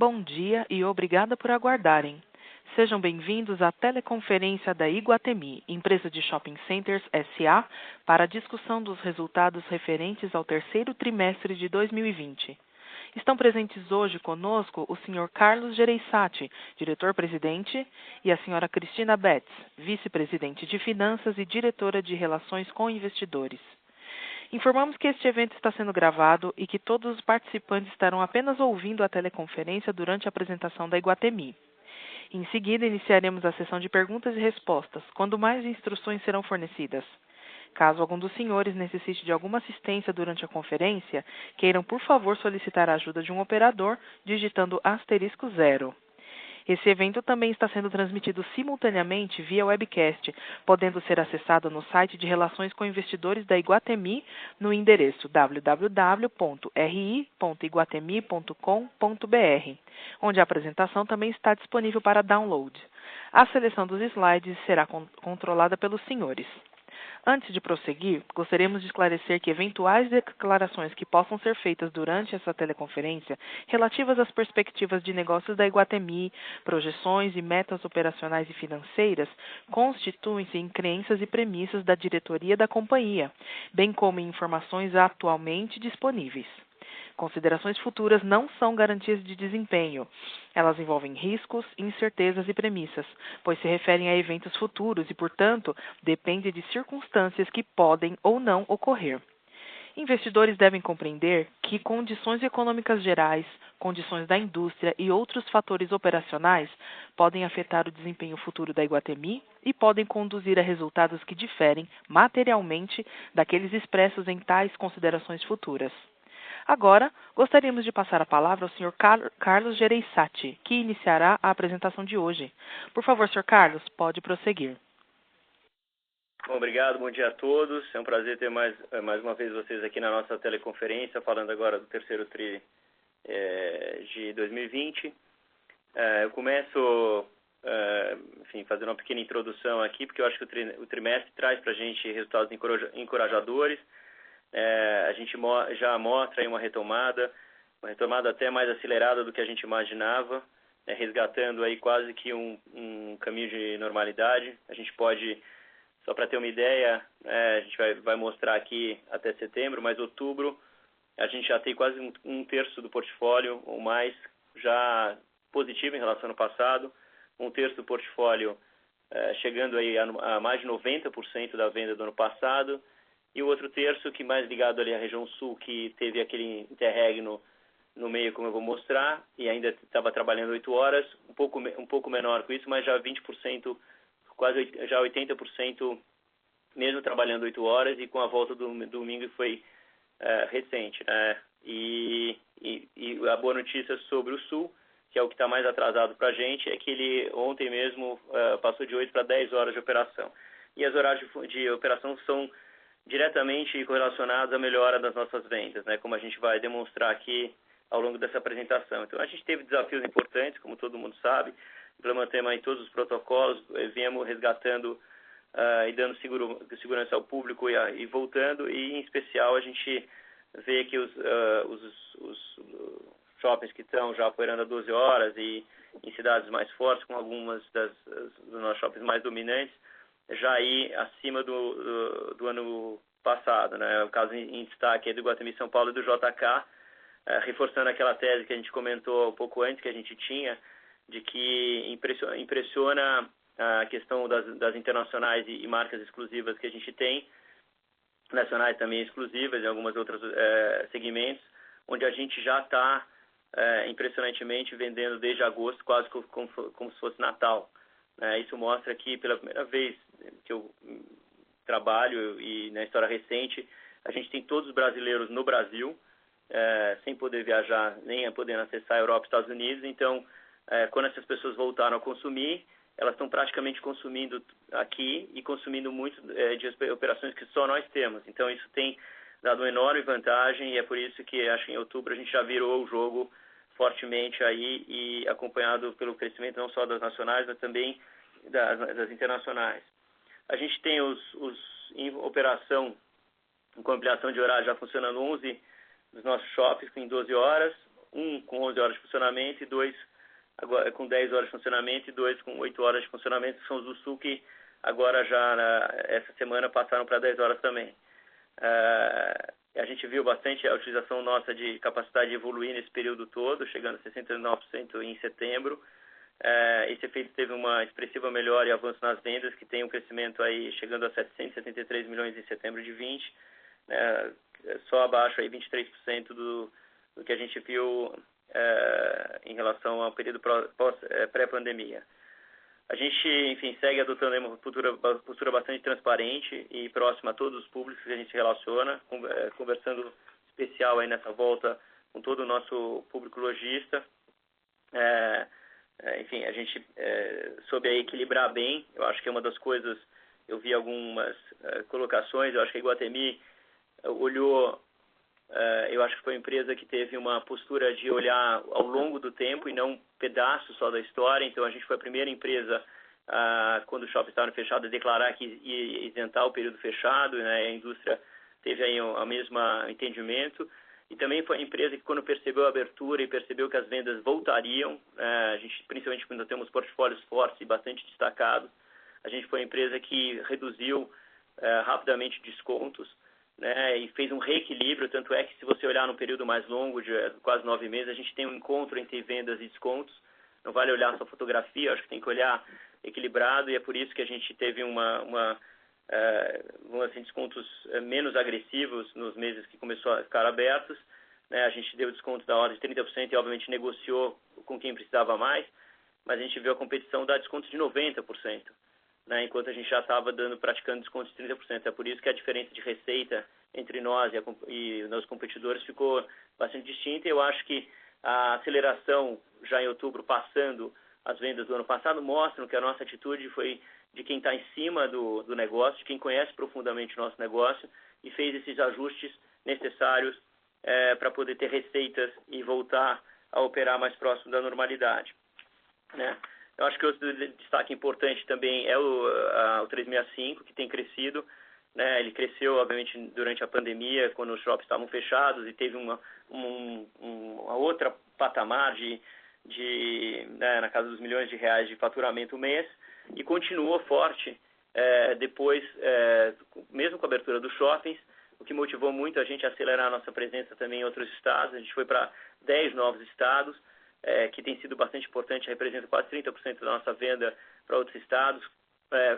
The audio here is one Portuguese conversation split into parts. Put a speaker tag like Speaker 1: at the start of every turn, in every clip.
Speaker 1: Bom dia e obrigada por aguardarem. Sejam bem-vindos à teleconferência da Iguatemi, empresa de shopping centers S.A., para a discussão dos resultados referentes ao terceiro trimestre de 2020. Estão presentes hoje conosco o Sr. Carlos Gereissati, diretor-presidente, e a Sra. Cristina Betts, vice-presidente de Finanças e diretora de Relações com Investidores. Informamos que este evento está sendo gravado e que todos os participantes estarão apenas ouvindo a teleconferência durante a apresentação da Iguatemi. Em seguida, iniciaremos a sessão de perguntas e respostas, quando mais instruções serão fornecidas. Caso algum dos senhores necessite de alguma assistência durante a conferência, queiram, por favor, solicitar a ajuda de um operador, digitando *0. Esse evento também está sendo transmitido simultaneamente via webcast, podendo ser acessado no site de Relações com Investidores da Iguatemi no endereço www.ri.iguatemi.com.br, onde a apresentação também está disponível para download. A seleção dos slides será controlada pelos senhores. Antes de prosseguir, gostaríamos de esclarecer que eventuais declarações que possam ser feitas durante essa teleconferência relativas às perspectivas de negócios da Iguatemi, projeções e metas operacionais e financeiras constituem-se em crenças e premissas da diretoria da companhia, bem como em informações atualmente disponíveis. Considerações futuras não são garantias de desempenho. Elas envolvem riscos, incertezas e premissas, pois se referem a eventos futuros e, portanto, dependem de circunstâncias que podem ou não ocorrer. Investidores devem compreender que condições econômicas gerais, condições da indústria e outros fatores operacionais podem afetar o desempenho futuro da Iguatemi e podem conduzir a resultados que diferem materialmente daqueles expressos em tais considerações futuras. Agora, gostaríamos de passar a palavra ao Sr. Carlos Gereissati, que iniciará a apresentação de hoje. Por favor, Sr. Carlos, pode prosseguir.
Speaker 2: Bom, obrigado, bom dia a todos. É um prazer ter mais uma vez vocês aqui na nossa teleconferência, falando agora do terceiro TRI de 2020. Eu começo, fazendo uma pequena introdução aqui, porque eu acho que o trimestre traz para a gente resultados encorajadores. A gente já mostra aí uma retomada até mais acelerada do que a gente imaginava, resgatando aí quase que um caminho de normalidade. A gente pode, só para ter uma ideia, a gente vai mostrar aqui até setembro, mas outubro a gente já tem quase um terço do portfólio ou mais já positivo em relação ao passado, um terço do portfólio chegando aí a mais de 90% da venda do ano passado, e o outro terço, que mais ligado ali à região sul, que teve aquele interregno no meio, como eu vou mostrar, e ainda estava trabalhando 8 horas, um pouco menor com isso, mas já 20%, quase já 80%, mesmo trabalhando 8 horas, e com a volta do domingo foi recente, né? E a boa notícia sobre o sul, que é o que está mais atrasado para a gente, é que ele ontem mesmo passou de 8 para 10 horas de operação. E as horários de operação são diretamente correlacionados à melhora das nossas vendas, né? Como a gente vai demonstrar aqui ao longo dessa apresentação. Então, a gente teve desafios importantes, como todo mundo sabe, implementamos aí todos os protocolos, viemos resgatando e dando segurança ao público e voltando, e em especial a gente vê que os shoppings que estão já operando a 12 horas e em cidades mais fortes, com algumas dos nossos shoppings mais dominantes, já aí acima do ano passado, né? O caso em destaque é do Iguatemi São Paulo e do JK, reforçando aquela tese que a gente comentou um pouco antes, que a gente tinha, de que impressiona a questão das internacionais e marcas exclusivas que a gente tem, nacionais também exclusivas em algumas outros segmentos, onde a gente já está impressionantemente vendendo desde agosto, quase como se fosse Natal. Isso mostra que pela primeira vez que eu trabalho e na história recente, a gente tem todos os brasileiros no Brasil, sem poder viajar, nem podendo acessar a Europa e Estados Unidos. Então, quando essas pessoas voltaram a consumir, elas estão praticamente consumindo aqui e consumindo muito de operações que só nós temos. Então, isso tem dado uma enorme vantagem, e é por isso que acho que em outubro a gente já virou o jogo fortemente aí, e acompanhado pelo crescimento não só das nacionais, mas também das internacionais. A gente tem em operação, com ampliação de horário, já funcionando 11 dos nossos shoppings em 12 horas, um com 11 horas de funcionamento e 2 agora com 10 horas de funcionamento e 2 com 8 horas de funcionamento, que são os do Sul, que agora já essa semana passaram para 10 horas também. A gente viu bastante a utilização nossa de capacidade de evoluir nesse período todo, chegando a 69% em setembro. Esse efeito teve uma expressiva melhora e avanço nas vendas, que tem um crescimento aí chegando a 773 milhões em setembro de 20, só abaixo aí 23% do que a gente viu em relação ao período pré-pandemia. A gente, enfim, segue adotando uma postura bastante transparente e próxima a todos os públicos que a gente se relaciona, conversando especial aí nessa volta com todo o nosso público lojista. Enfim, a gente soube aí equilibrar bem. Eu acho que é uma das coisas, eu vi algumas colocações, eu acho que a Iguatemi olhou, eu acho que foi uma empresa que teve uma postura de olhar ao longo do tempo e não um pedaço só da história. Então a gente foi a primeira empresa, quando o shopping estava fechado, a declarar que ia isentar o período fechado, né? A indústria teve aí o mesmo entendimento. E também foi a empresa que, quando percebeu a abertura e percebeu que as vendas voltariam, a gente, principalmente quando temos portfólios fortes e bastante destacados, a gente foi a empresa que reduziu rapidamente descontos, né, e fez um reequilíbrio. Tanto é que, se você olhar num período mais longo, de quase 9 meses, a gente tem um encontro entre vendas e descontos. Não vale olhar só fotografia, acho que tem que olhar equilibrado, e é por isso que a gente teve assim, descontos menos agressivos nos meses que começou a ficar abertos, né? A gente deu desconto da ordem de 30% e, obviamente, negociou com quem precisava mais, mas a gente viu a competição dar descontos de 90%. Né, enquanto a gente já estava praticando descontos de 30%. É por isso que a diferença de receita entre nós e os competidores ficou bastante distinta. E eu acho que a aceleração já em outubro, passando as vendas do ano passado, mostram que a nossa atitude foi de quem está em cima do negócio, de quem conhece profundamente o nosso negócio e fez esses ajustes necessários para poder ter receitas e voltar a operar mais próximo da normalidade, né? Eu acho que outro destaque importante também é o 365, que tem crescido, né? Ele cresceu, obviamente, durante a pandemia, quando os shoppings estavam fechados, e teve uma outra patamar né, na casa dos milhões de reais de faturamento mês, e continuou forte depois, mesmo com a abertura dos shoppings, o que motivou muito a gente a acelerar a nossa presença também em outros estados. A gente foi para 10 novos estados, que tem sido bastante importante, representa quase 30% da nossa venda para outros estados,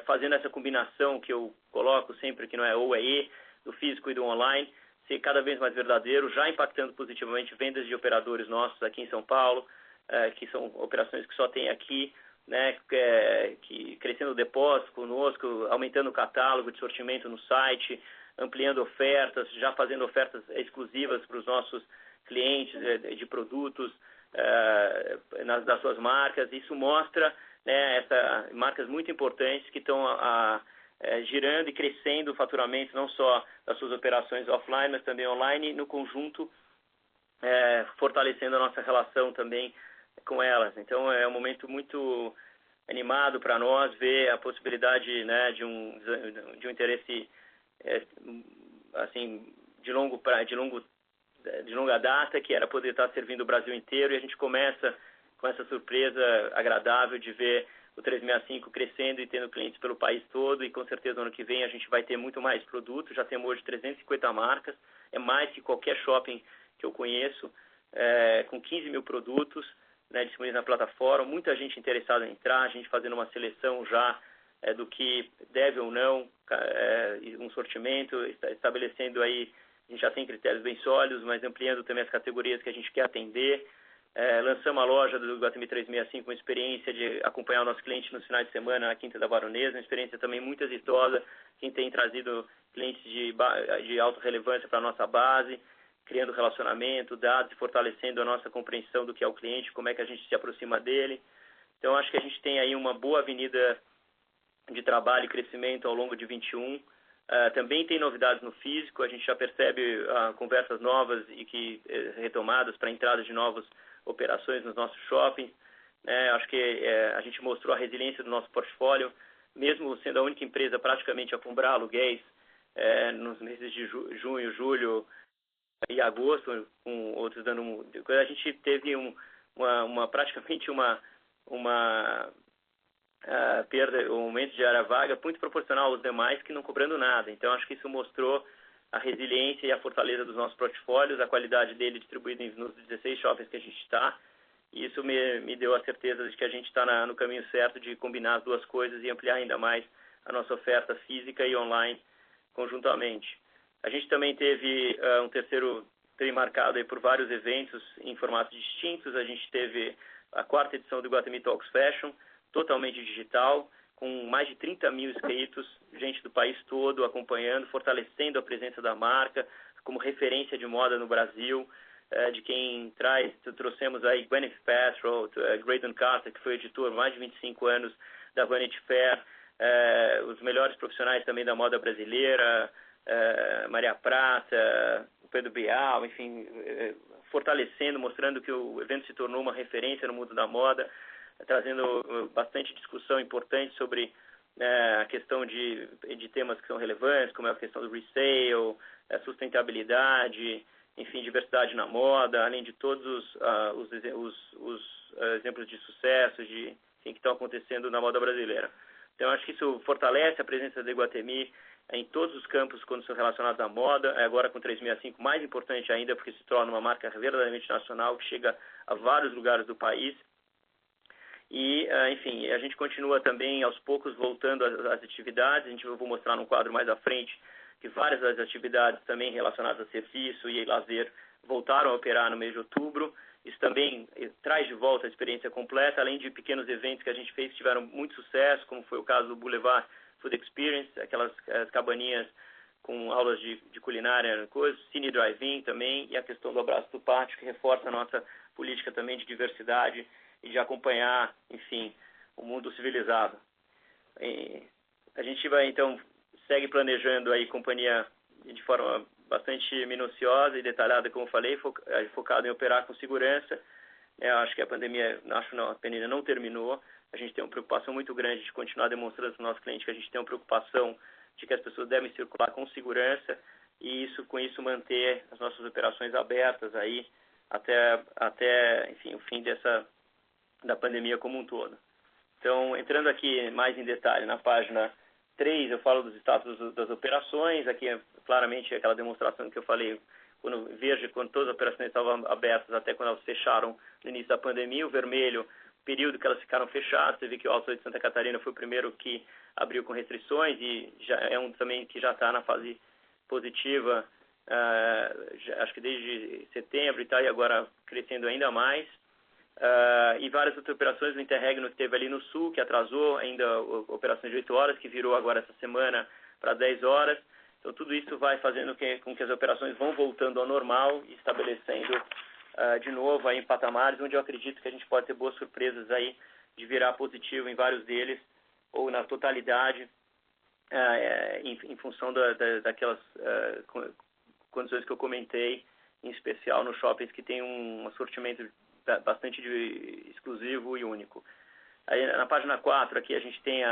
Speaker 2: fazendo essa combinação que eu coloco sempre, que não é ou é E, do físico e do online, ser cada vez mais verdadeiro, já impactando positivamente vendas de operadores nossos aqui em São Paulo, que são operações que só tem aqui, né, que crescendo o depósito conosco, aumentando o catálogo de sortimento no site, ampliando ofertas, já fazendo ofertas exclusivas para os nossos clientes de produtos, das suas marcas. Isso mostra, né, marcas muito importantes que estão girando e crescendo o faturamento, não só das suas operações offline, mas também online, e no conjunto fortalecendo a nossa relação também com elas. Então é um momento muito animado para nós ver a possibilidade, né, de um interesse assim de longa data, que era poder estar servindo o Brasil inteiro, e a gente começa com essa surpresa agradável de ver o 365 crescendo e tendo clientes pelo país todo, e com certeza no ano que vem a gente vai ter muito mais produtos. Já temos hoje 350 marcas, é mais que qualquer shopping que eu conheço, com 15 mil produtos, né, disponíveis na plataforma, muita gente interessada em entrar, a gente fazendo uma seleção já do que deve ou não, um sortimento, estabelecendo aí. A gente já tem critérios bem sólidos, mas ampliando também as categorias que a gente quer atender. Lançamos a loja do Iguatemi 365, uma experiência de acompanhar o nosso cliente nos finais de semana na Quinta da Baronesa, uma experiência também muito exitosa, que tem trazido clientes de alta relevância para a nossa base, criando relacionamento, dados e fortalecendo a nossa compreensão do que é o cliente, como é que a gente se aproxima dele. Então, acho que a gente tem aí uma boa avenida de trabalho e crescimento ao longo de 21. Também tem novidades no físico, a gente já percebe conversas novas e retomadas para entrada de novas operações nos nossos shoppings. Acho que a gente mostrou a resiliência do nosso portfólio, mesmo sendo a única empresa praticamente a comprar aluguéis nos meses de junho, julho, e agosto, com outros dando... A gente teve praticamente uma perda, um aumento de área vaga muito proporcional aos demais que não cobrando nada. Então, acho que isso mostrou a resiliência e a fortaleza dos nossos portfólios, a qualidade dele distribuído nos 16 shoppings que a gente está. E isso me deu a certeza de que a gente está no caminho certo de combinar as duas coisas e ampliar ainda mais a nossa oferta física e online conjuntamente. A gente também teve um terceiro tri marcado aí por vários eventos em formatos distintos. A gente teve a 4ª edição do Iguatemi Talks Fashion, totalmente digital, com mais de 30 mil inscritos, gente do país todo acompanhando, fortalecendo a presença da marca como referência de moda no Brasil, de quem trouxemos aí Gwyneth Paltrow, Graydon Carter, que foi editor há mais de 25 anos da Vanity Fair, os melhores profissionais também da moda brasileira, Maria Prata, o Pedro Bial, enfim, fortalecendo, mostrando que o evento se tornou uma referência no mundo da moda, trazendo bastante discussão importante sobre a questão de temas que são relevantes, como é a questão do resale, sustentabilidade, enfim, diversidade na moda, além de todos os exemplos de sucesso que estão acontecendo na moda brasileira. Então, acho que isso fortalece a presença da Iguatemi em todos os campos quando são relacionados à moda, agora com 365 mais importante ainda, porque se torna uma marca verdadeiramente nacional que chega a vários lugares do país. E, enfim, a gente continua também aos poucos voltando às atividades. Eu vou mostrar num quadro mais à frente que várias das atividades também relacionadas a serviço e lazer voltaram a operar no mês de outubro. Isso também traz de volta a experiência completa, além de pequenos eventos que a gente fez que tiveram muito sucesso, como foi o caso do Boulevard Food Experience, aquelas cabaninhas com aulas de culinária, Cine Drive-In também, e a questão do Abraço do Pátio, que reforça a nossa política também de diversidade e de acompanhar, enfim, o mundo civilizado. A gente vai, então, segue planejando aí companhia de forma bastante minuciosa e detalhada, como eu falei, focado em operar com segurança. Acho que a pandemia não terminou. A gente tem uma preocupação muito grande de continuar demonstrando para o nosso cliente que a gente tem uma preocupação de que as pessoas devem circular com segurança e com isso manter as nossas operações abertas aí até enfim, o fim da pandemia como um todo. Então, entrando aqui mais em detalhe na página 3, eu falo dos status das operações. Aqui é claramente aquela demonstração que eu falei, quando todas as operações estavam abertas até quando elas fecharam no início da pandemia. O vermelho, período que elas ficaram fechadas. Você vê que o Outlet de Santa Catarina foi o primeiro que abriu com restrições e já é um também que já está na fase positiva, acho que desde setembro e está aí agora crescendo ainda mais. E várias outras operações do Interregno que teve ali no Sul, que atrasou ainda operações de 8 horas, que virou agora essa semana para 10 horas. Então, tudo isso vai fazendo com que as operações vão voltando ao normal e estabelecendo de novo aí em patamares onde eu acredito que a gente pode ter boas surpresas aí de virar positivo em vários deles ou na totalidade em função daquelas condições que eu comentei, em especial nos shoppings que tem um assortimento bastante exclusivo e único. Aí, na página 4, aqui a gente tem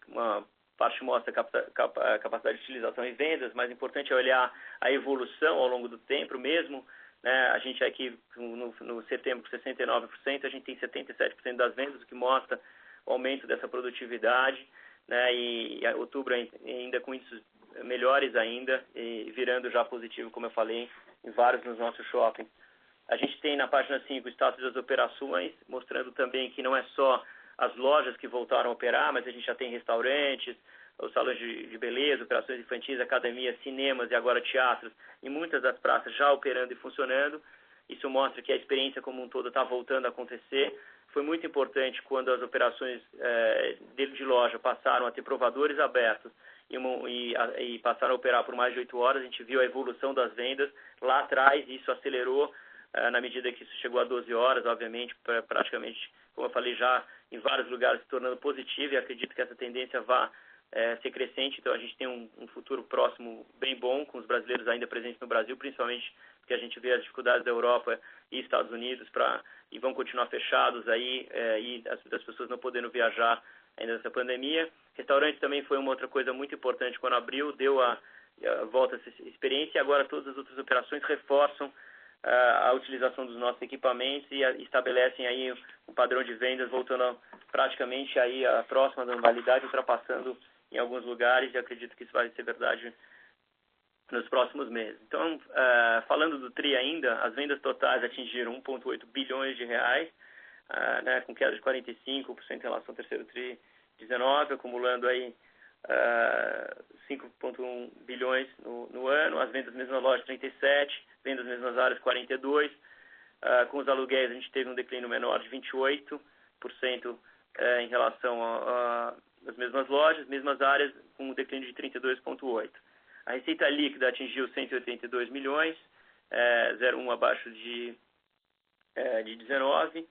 Speaker 2: uma parte que mostra a capacidade de utilização e vendas, mas importante é olhar a evolução ao longo do tempo mesmo. Né? A gente aqui, no setembro, com 69%, a gente tem 77% das vendas, o que mostra o aumento dessa produtividade, né? E outubro ainda com índices melhores ainda, e virando já positivo, como eu falei, em vários dos nossos shoppings. A gente tem na página 5 o status das operações, mostrando também que não é só as lojas que voltaram a operar, mas a gente já tem restaurantes, os salões de beleza, operações infantis, academias, cinemas e agora teatros, em muitas das praças já operando e funcionando. Isso mostra que a experiência como um todo está voltando a acontecer. Foi muito importante quando as operações de loja passaram a ter provadores abertos e passaram a operar por mais de 8 horas. A gente viu a evolução das vendas lá atrás, e isso acelerou na medida que isso chegou a 12 horas, obviamente, praticamente, como eu falei, já em vários lugares se tornando positivo, e acredito que essa tendência vá ser crescente. Então, a gente tem um futuro próximo bem bom, com os brasileiros ainda presentes no Brasil, principalmente porque a gente vê as dificuldades da Europa e Estados Unidos e vão continuar fechados aí, e as pessoas não podendo viajar ainda nessa pandemia. Restaurante também foi uma outra coisa muito importante quando abriu, deu volta essa experiência, e agora todas as outras operações reforçam a utilização dos nossos equipamentos e estabelecem aí um padrão de vendas voltando praticamente aí a próxima normalidade, ultrapassando em alguns lugares, e acredito que isso vai ser verdade nos próximos meses. Então, falando do TRI ainda, as vendas totais atingiram 1,8 bilhões de reais, né, com queda de 45% em relação ao terceiro TRI 19, acumulando aí 5,1 bilhões no ano, as vendas mesmas lojas 37, vendas mesmas áreas 42, com os aluguéis a gente teve um declínio menor de 28% em relação às mesmas lojas, mesmas áreas com um declínio de 32,8%. A receita líquida atingiu 182 milhões, 0,1 abaixo de 19,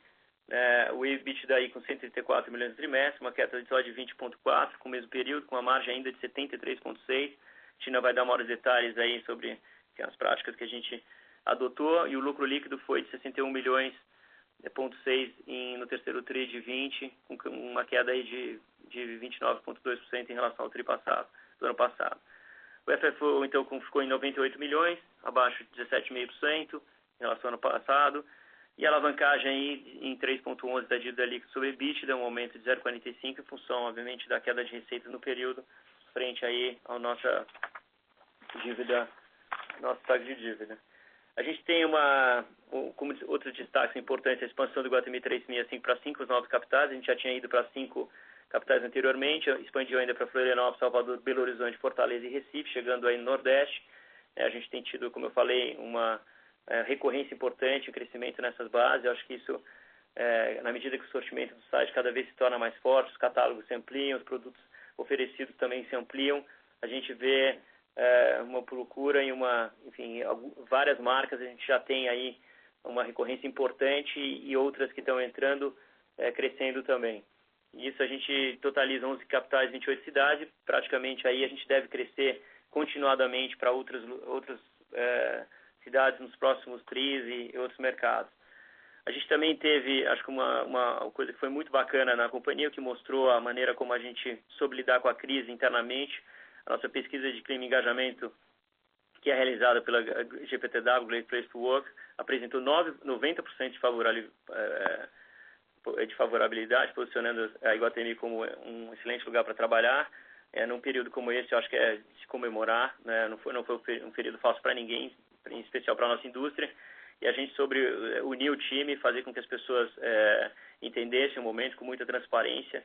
Speaker 2: o EBITDA aí com 134 milhões no trimestre, uma queda só de 20,4 com o mesmo período, com a margem ainda de 73,6. Tina vai dar maiores detalhes aí sobre as práticas que a gente adotou, e o lucro líquido foi de 61 milhões, 0,6 no terceiro TRI de 20, com uma queda aí de 29,2% em relação ao TRI do ano passado. O FFO, então, ficou em 98 milhões, abaixo de 17,5% em relação ao ano passado, e a alavancagem aí em 3,11 da dívida líquida sobre EBITDA, um aumento de 0,45 em função, obviamente, da queda de receitas no período, frente aí à nossa dívida, nosso taxa de dívida. A gente tem como outros destaques importantes, a expansão do Iguatemi 365 para 5 novos capitais. A gente já tinha ido para 5 capitais anteriormente, expandiu ainda para Florianópolis, Salvador, Belo Horizonte, Fortaleza e Recife, chegando aí no Nordeste. A gente tem tido, como eu falei, uma recorrência importante, um crescimento nessas bases. Eu acho que isso, na medida que o sortimento do site cada vez se torna mais forte, os catálogos se ampliam, os produtos oferecidos também se ampliam, a gente vê uma procura em várias marcas. A gente já tem aí uma recorrência importante e outras que estão entrando, crescendo também. Isso a gente totaliza 11 capitais, 28 cidades, praticamente aí a gente deve crescer continuadamente para outras cidades nos próximos TRIs e outros mercados. A gente também teve, acho que uma coisa que foi muito bacana na companhia, que mostrou a maneira como a gente soube lidar com a crise internamente. A nossa pesquisa de clima e engajamento, que é realizada pela GPTW, Great Place to Work, apresentou 90% de favorabilidade, posicionando a Iguatemi como um excelente lugar para trabalhar. Num período como esse, eu acho que é de se comemorar, né? Não foi um período fácil para ninguém, em especial para a nossa indústria, e a gente unir o time, fazer com que as pessoas entendessem o momento com muita transparência,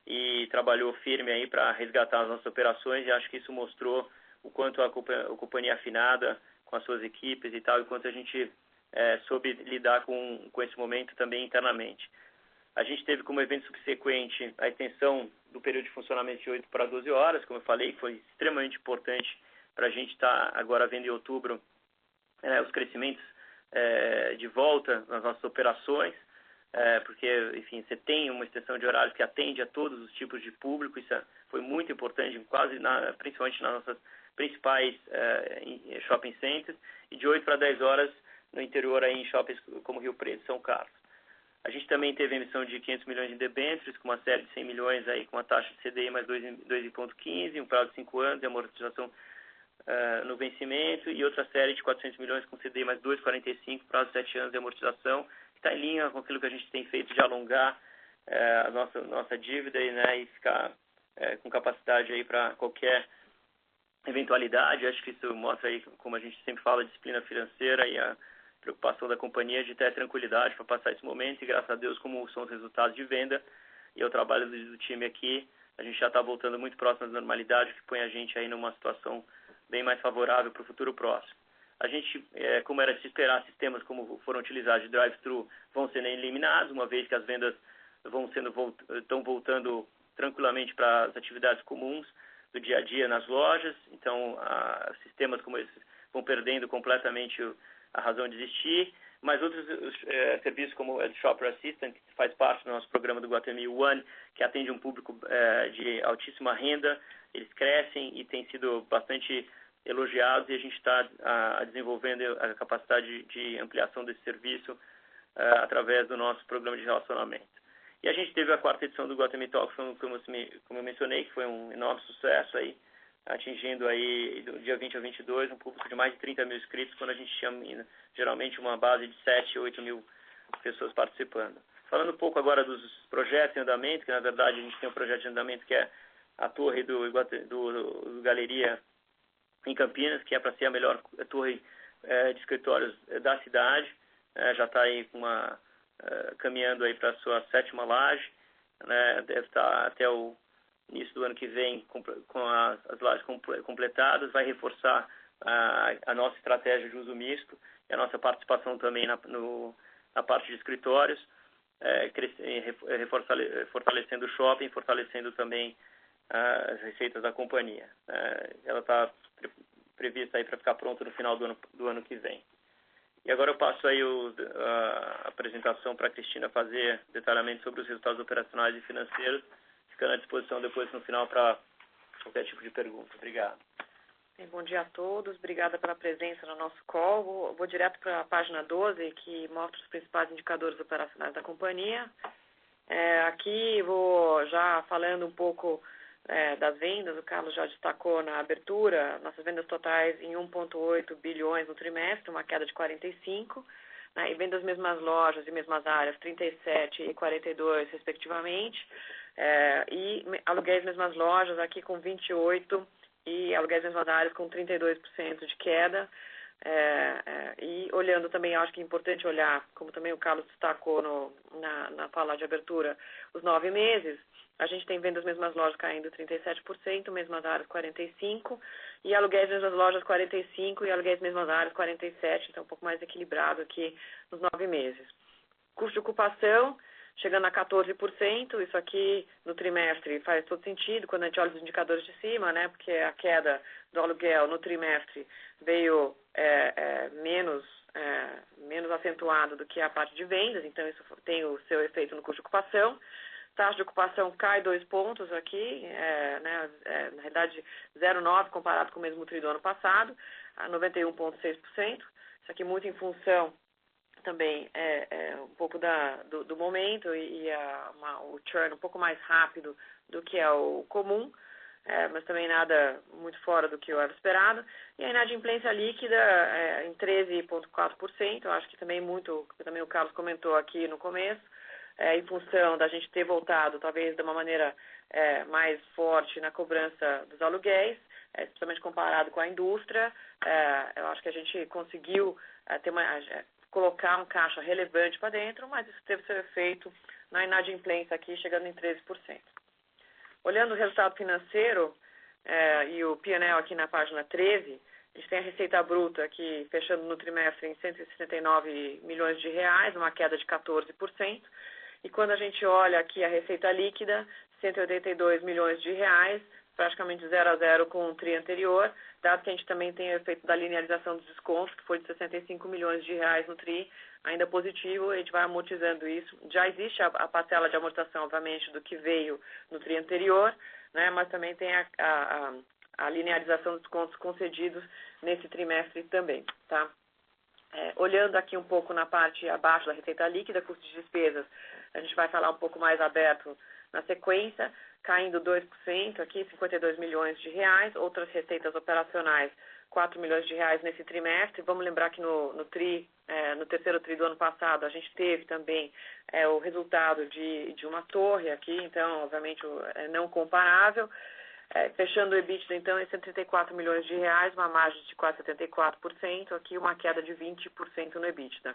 Speaker 2: e trabalhou firme aí para resgatar as nossas operações, e acho que isso mostrou o quanto a companhia afinada com as suas equipes e tal, e quanto a gente soube lidar com esse momento também internamente. A gente teve como evento subsequente a extensão do período de funcionamento de 8 para 12 horas, como eu falei, que foi extremamente importante para a gente estar agora vendo em outubro os crescimentos de volta nas nossas operações, porque, enfim, você tem uma extensão de horários que atende a todos os tipos de público. Isso foi muito importante, principalmente nas nossas principais shopping centers, e de 8 para 10 horas no interior aí em shoppings como Rio Preto e São Carlos. A gente também teve a emissão de 500 milhões de debêntures, com uma série de 100 milhões aí, com a taxa de CDI mais 2,15, um prazo de 5 anos, e amortização no vencimento, e outra série de 400 milhões com CDI mais 2,45, prazo de 7 anos de amortização, que está em linha com aquilo que a gente tem feito de alongar a nossa dívida e ficar com capacidade aí para qualquer eventualidade. Acho que isso mostra aí, como a gente sempre fala, a disciplina financeira e a preocupação da companhia de ter tranquilidade para passar esse momento, e graças a Deus, como são os resultados de venda e o trabalho do time aqui, a gente já está voltando muito próximo da normalidade, que põe a gente aí numa situação bem mais favorável para o futuro próximo. A gente, como era de se esperar, sistemas como foram utilizados de drive-thru vão sendo eliminados, uma vez que as vendas estão voltando tranquilamente para as atividades comuns do dia a dia nas lojas. Então, sistemas como esses vão perdendo completamente a razão de existir, mas outros serviços como o Shopper Assistant, que faz parte do nosso programa do Iguatemi One, que atende um público de altíssima renda, eles crescem e têm sido bastante elogiados, e a gente está desenvolvendo a capacidade de ampliação desse serviço através do nosso programa de relacionamento. E a gente teve a 4ª edição do Iguatemi Talks, como eu mencionei, que foi um enorme sucesso aí, atingindo aí do dia 20 a 22 um público de mais de 30 mil inscritos, quando a gente chama geralmente uma base de 7 a 8 mil pessoas participando. Falando um pouco agora dos projetos em andamento, que na verdade a gente tem um projeto em andamento que é a torre do Galeria em Campinas, que é para ser a melhor torre de escritórios da cidade. Já está aí caminhando aí para a sua 7ª laje, né? Deve estar até o início do ano que vem com as lajes completadas. Vai reforçar a nossa estratégia de uso misto e a nossa participação também na parte de escritórios, fortalecendo o shopping, fortalecendo também as receitas da companhia. Ela está prevista aí para ficar pronta no final do ano que vem. E agora eu passo aí a apresentação para a Cristina fazer detalhamento sobre os resultados operacionais e financeiros, ficando à disposição depois no final para qualquer tipo de pergunta. Obrigado.
Speaker 3: Bom dia a todos, obrigada pela presença no nosso call. Vou direto para a página 12, que mostra os principais indicadores operacionais da companhia. Aqui vou já falando um pouco das vendas. O Carlos já destacou na abertura, nossas vendas totais em 1,8 bilhões no trimestre, uma queda de 45%, né, e vendas mesmas lojas e mesmas áreas, 37 e 42 respectivamente, e aluguéis mesmas lojas aqui com 28% e aluguéis mesmas áreas com 32% de queda. E olhando também, acho que é importante olhar, como também o Carlos destacou na fala de abertura, os 9 meses, a gente tem vendas mesmas lojas caindo 37%, mesmas áreas 45%, e aluguéis mesmas lojas 45% e aluguéis mesmas áreas 47%, então um pouco mais equilibrado aqui nos 9 meses. Custo de ocupação chegando a 14%, isso aqui no trimestre faz todo sentido quando a gente olha os indicadores de cima, né? Porque a queda do aluguel no trimestre veio menos acentuado do que a parte de vendas, então isso tem o seu efeito no custo de ocupação. Taxa de ocupação cai 2 pontos aqui, na realidade 0,9 comparado com o mesmo tri do ano passado, a 91,6%. Isso aqui muito em função também um pouco do momento e o churn um pouco mais rápido do que é o comum, mas também nada muito fora do que eu era esperado. E a inadimplência líquida em 13,4%, eu acho que também também o Carlos comentou aqui no começo, em função da gente ter voltado, talvez de uma maneira mais forte na cobrança dos aluguéis, especialmente comparado com a indústria. Eu acho que a gente conseguiu colocar um caixa relevante para dentro, mas isso teve seu efeito na inadimplência aqui, chegando em 13%. Olhando o resultado financeiro e o P&L aqui na página 13, a gente tem a receita bruta aqui fechando no trimestre em 169 milhões de reais, uma queda de 14%. E quando a gente olha aqui a receita líquida, 182 milhões de reais, praticamente 0 a 0 com o tri anterior, dado que a gente também tem o efeito da linearização dos descontos, que foi de 65 milhões de reais no tri, ainda positivo, a gente vai amortizando isso. Já existe a parcela de amortização, obviamente, do que veio no tri anterior, né, mas também tem a linearização dos descontos concedidos nesse trimestre também, tá? Olhando aqui um pouco na parte abaixo da receita líquida, custo de despesas, a gente vai falar um pouco mais aberto na sequência, caindo 2% aqui, 52 milhões de reais, outras receitas operacionais, 4 milhões de reais nesse trimestre. Vamos lembrar que no terceiro tri do ano passado, a gente teve também o resultado de uma torre aqui, então, obviamente, não comparável. Fechando o EBITDA, então, em 134 milhões de reais, uma margem de quase 74%, aqui uma queda de 20% no EBITDA.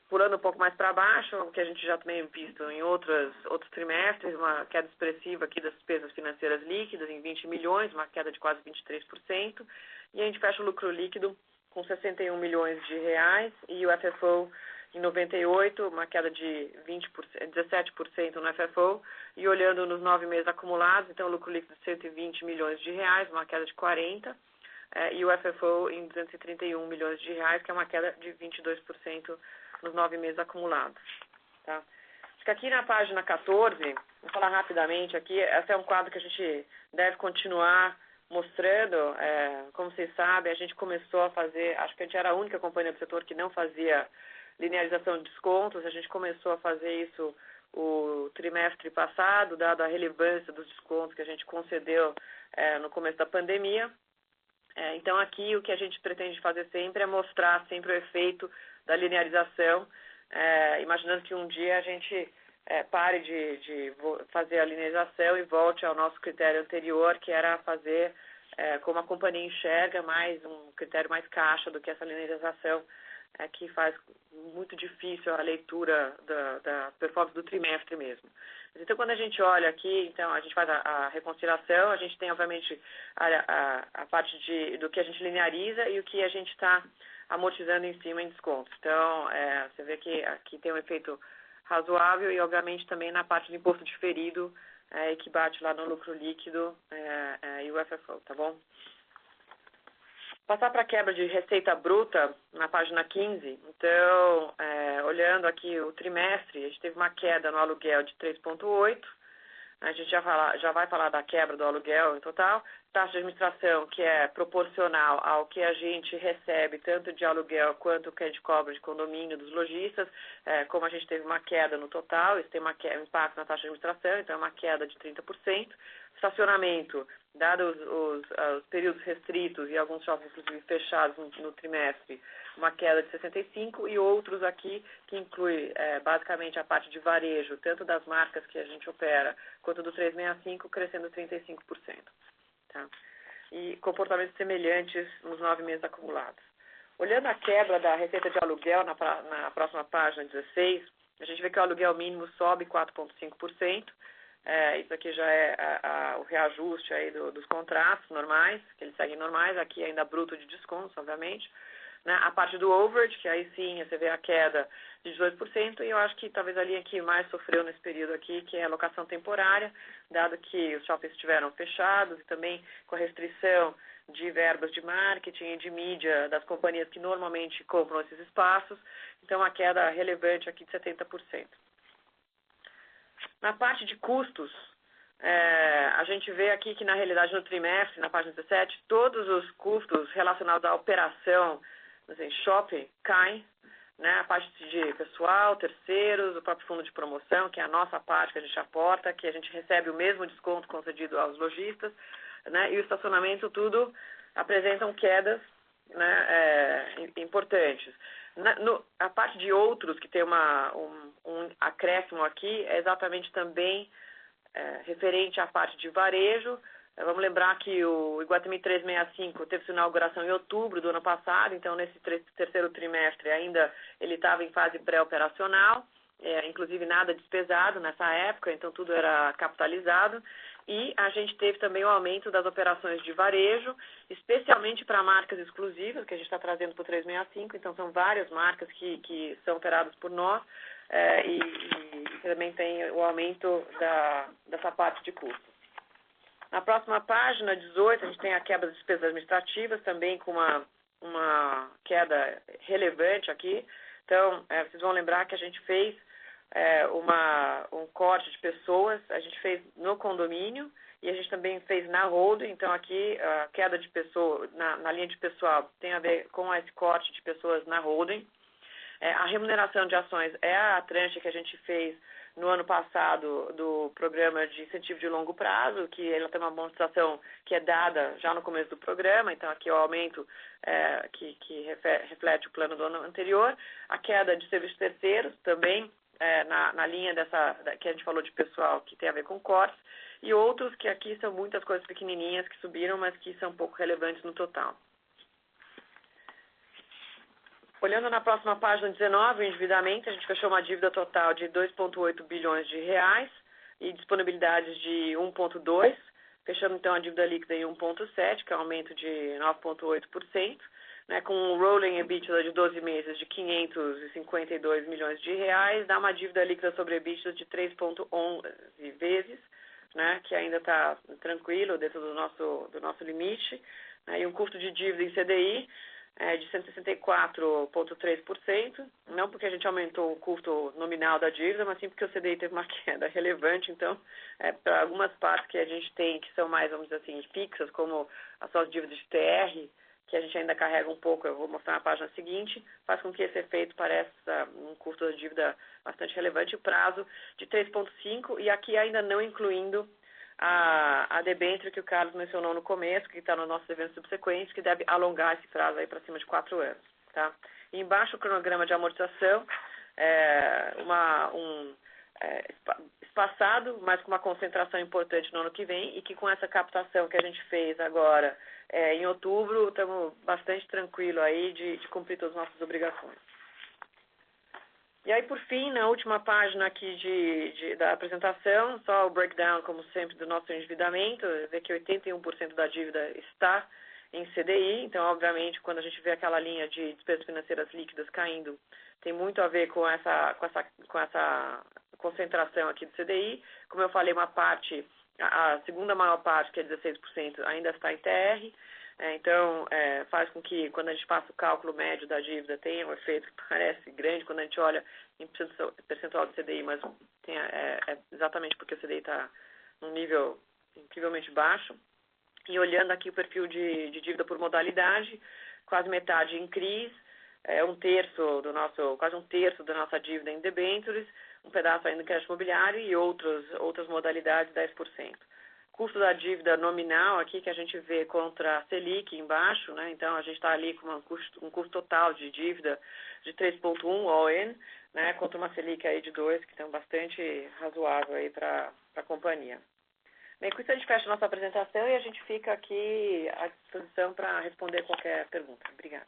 Speaker 3: Pulando um pouco mais para baixo, o que a gente já também visto em outros trimestres, uma queda expressiva aqui das despesas financeiras líquidas em 20 milhões, uma queda de quase 23%, e a gente fecha o lucro líquido com 61 milhões de reais e o FFO em 98, uma queda de 17% no FFO, e olhando nos 9 meses acumulados, então lucro líquido de 120 milhões de reais, uma queda de 40%, e o FFO em 231 milhões de reais, que é uma queda de 22% nos 9 meses acumulados. Tá? Acho que aqui na página 14, vou falar rapidamente aqui, esse é um quadro que a gente deve continuar mostrando. Como vocês sabem, a gente começou a fazer, acho que a gente era a única companhia do setor que não fazia linearização de descontos, a gente começou a fazer isso o trimestre passado, dado a relevância dos descontos que a gente concedeu no começo da pandemia. Então, aqui o que a gente pretende fazer sempre é mostrar sempre o efeito da linearização, imaginando que um dia a gente pare de fazer a linearização e volte ao nosso critério anterior, que era fazer como a companhia enxerga, mais um critério mais caixa do que essa linearização, que faz muito difícil a leitura da performance do trimestre mesmo. Então, quando a gente olha aqui, então a gente faz a reconciliação, a gente tem, obviamente, a parte do que a gente lineariza e o que a gente está amortizando em cima em descontos. Então, você vê que aqui tem um efeito razoável e, obviamente, também na parte do imposto diferido, que bate lá no lucro líquido e o FFO, tá bom? Passar para a quebra de receita bruta, na página 15. Então, olhando aqui o trimestre, a gente teve uma queda no aluguel de 3,8%. A gente já vai falar da quebra do aluguel em total. Taxa de administração, que é proporcional ao que a gente recebe, tanto de aluguel quanto que a gente cobra de condomínio dos lojistas. Como a gente teve uma queda no total, isso tem um impacto na taxa de administração, então é uma queda de 30%. Estacionamento, dados os períodos restritos e alguns shoppings inclusive fechados no trimestre, uma queda de 65%, e outros aqui que inclui basicamente a parte de varejo, tanto das marcas que a gente opera, quanto do 365, crescendo 35%. Tá? E comportamentos semelhantes nos 9 meses acumulados. Olhando a quebra da receita de aluguel na próxima página 16, a gente vê que o aluguel mínimo sobe 4,5%. Isso aqui já é o reajuste aí dos contratos normais, que eles seguem normais, aqui ainda bruto de descontos, obviamente. Né? A parte do overage, que aí sim você vê a queda de 18%, e eu acho que talvez a linha que mais sofreu nesse período aqui, que é a locação temporária, dado que os shoppings estiveram fechados e também com a restrição de verbas de marketing e de mídia das companhias que normalmente compram esses espaços, então a queda relevante aqui de 70%. Na parte de custos, a gente vê aqui que, na realidade, no trimestre, na página 17, todos os custos relacionados à operação, assim, shopping, caem, né? A parte de pessoal, terceiros, o próprio fundo de promoção, que é a nossa parte que a gente aporta, que a gente recebe o mesmo desconto concedido aos lojistas, né? E o estacionamento, tudo apresentam quedas, né, importantes. A parte de outros, que tem um acréscimo aqui, é exatamente também referente à parte de varejo. Vamos lembrar que o Iguatemi 365 teve sua inauguração em outubro do ano passado, então nesse terceiro trimestre ainda ele estava em fase pré-operacional, inclusive nada despesado nessa época, então tudo era capitalizado. E a gente teve também o aumento das operações de varejo, especialmente para marcas exclusivas, que a gente está trazendo para o 365, então são várias marcas que são operadas por nós, e também tem o aumento dessa parte de custo. Na próxima página, 18, a gente tem a quebra das despesas administrativas, também com uma queda relevante aqui. Então, vocês vão lembrar que a gente fez um corte de pessoas, a gente fez no condomínio e a gente também fez na holding. Então aqui a queda de pessoa na linha de pessoal tem a ver com esse corte de pessoas na holding. A remuneração de ações é a tranche que a gente fez no ano passado do programa de incentivo de longo prazo, que ela tem uma bonificação que é dada já no começo do programa, então aqui o aumento que reflete o plano do ano anterior. A queda de serviços terceiros também, na linha que a gente falou de pessoal, que tem a ver com cortes, e outros que aqui são muitas coisas pequenininhas que subiram, mas que são pouco relevantes no total. Olhando na próxima página 19, o endividamento, a gente fechou uma dívida total de 2,8 bilhões de reais e disponibilidades de 1,2, fechando então a dívida líquida em 1,7, que é um aumento de 9,8%. Né, com um rolling EBITDA de 12 meses de 552 milhões de reais, dá uma dívida líquida sobre EBITDA de 3,11 vezes, né, que ainda está tranquilo dentro do nosso limite, né, e um custo de dívida em CDI de 164,3%, não porque a gente aumentou o custo nominal da dívida, mas sim porque o CDI teve uma queda relevante. Então, para algumas partes que a gente tem, que são mais, vamos dizer assim, fixas, como as suas dívidas de TR, que a gente ainda carrega um pouco, eu vou mostrar na página seguinte, faz com que esse efeito pareça um custo da dívida bastante relevante, prazo de 3,5, e aqui ainda não incluindo a debênture que o Carlos mencionou no começo, que está nos nossos eventos subsequentes, que deve alongar esse prazo aí para cima de 4 anos. Tá? E embaixo o cronograma de amortização, espaçado, mas com uma concentração importante no ano que vem, e que com essa captação que a gente fez agora em outubro, estamos bastante tranquilos aí de cumprir todas as nossas obrigações. E aí, por fim, na última página aqui da apresentação, só o breakdown, como sempre, do nosso endividamento, vê que 81% da dívida está em CDI, então, obviamente, quando a gente vê aquela linha de despesas financeiras líquidas caindo, tem muito a ver com essa concentração aqui do CDI. Como eu falei, uma parte, a segunda maior parte, que é 16%, ainda está em TR, então faz com que, quando a gente passa o cálculo médio da dívida, tenha um efeito que parece grande quando a gente olha em percentual do CDI, mas exatamente porque o CDI está num nível incrivelmente baixo. E olhando aqui o perfil de dívida por modalidade, quase metade em CRIs, quase um terço da nossa dívida em debêntures, um pedaço ainda em crédito imobiliário e outras modalidades, 10%. Custo da dívida nominal aqui, que a gente vê contra a Selic embaixo, né? Então a gente está ali com um custo total de dívida de 3,1 all-in, né? Contra uma Selic aí de 2, que estão bastante razoável aí para a companhia. Bem, com isso a gente fecha a nossa apresentação e a gente fica aqui à disposição para responder qualquer pergunta. Obrigada.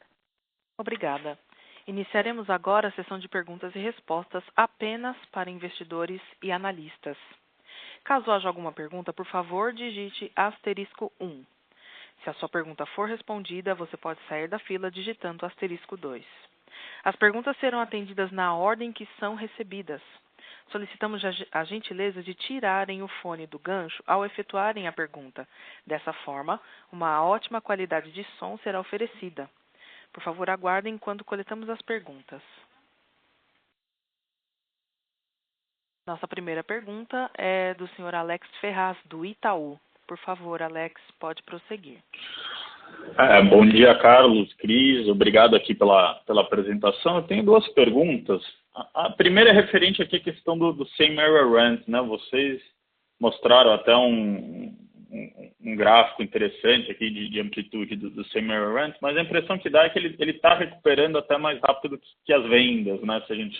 Speaker 1: Obrigada. Iniciaremos agora a sessão de perguntas e respostas apenas para investidores e analistas. Caso haja alguma pergunta, por favor, digite *1. Se a sua pergunta for respondida, você pode sair da fila digitando *2. As perguntas serão atendidas na ordem que são recebidas. Solicitamos a gentileza de tirarem o fone do gancho ao efetuarem a pergunta. Dessa forma, uma ótima qualidade de som será oferecida. Por favor, aguardem enquanto coletamos as perguntas. Nossa primeira pergunta é do senhor Alex Ferraz, do Itaú. Por favor, Alex, pode prosseguir.
Speaker 4: Bom dia, Carlos, Cris, obrigado aqui pela apresentação. Eu tenho duas perguntas. A primeira é referente aqui à questão do Same Area Rent, né? Vocês mostraram até um gráfico interessante aqui de amplitude do Same Area Rent, mas a impressão que dá é que ele está recuperando até mais rápido que as vendas, né? Se a gente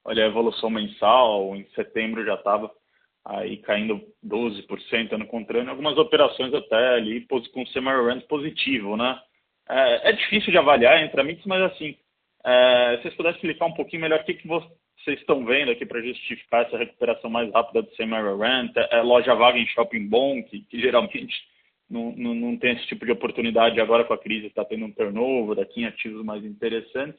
Speaker 4: olha a evolução mensal, em setembro já estava aí caindo 12% ano contra ano, algumas operações até ali com Same Area Rent positivo, né? É difícil de avaliar entre amigos, mas assim, se vocês pudessem explicar um pouquinho melhor o que vocês estão vendo aqui para justificar essa recuperação mais rápida do Same Area Rent, loja vaga em shopping bom, que geralmente não tem esse tipo de oportunidade agora com a crise, está tendo um turnover aqui em ativos mais interessantes.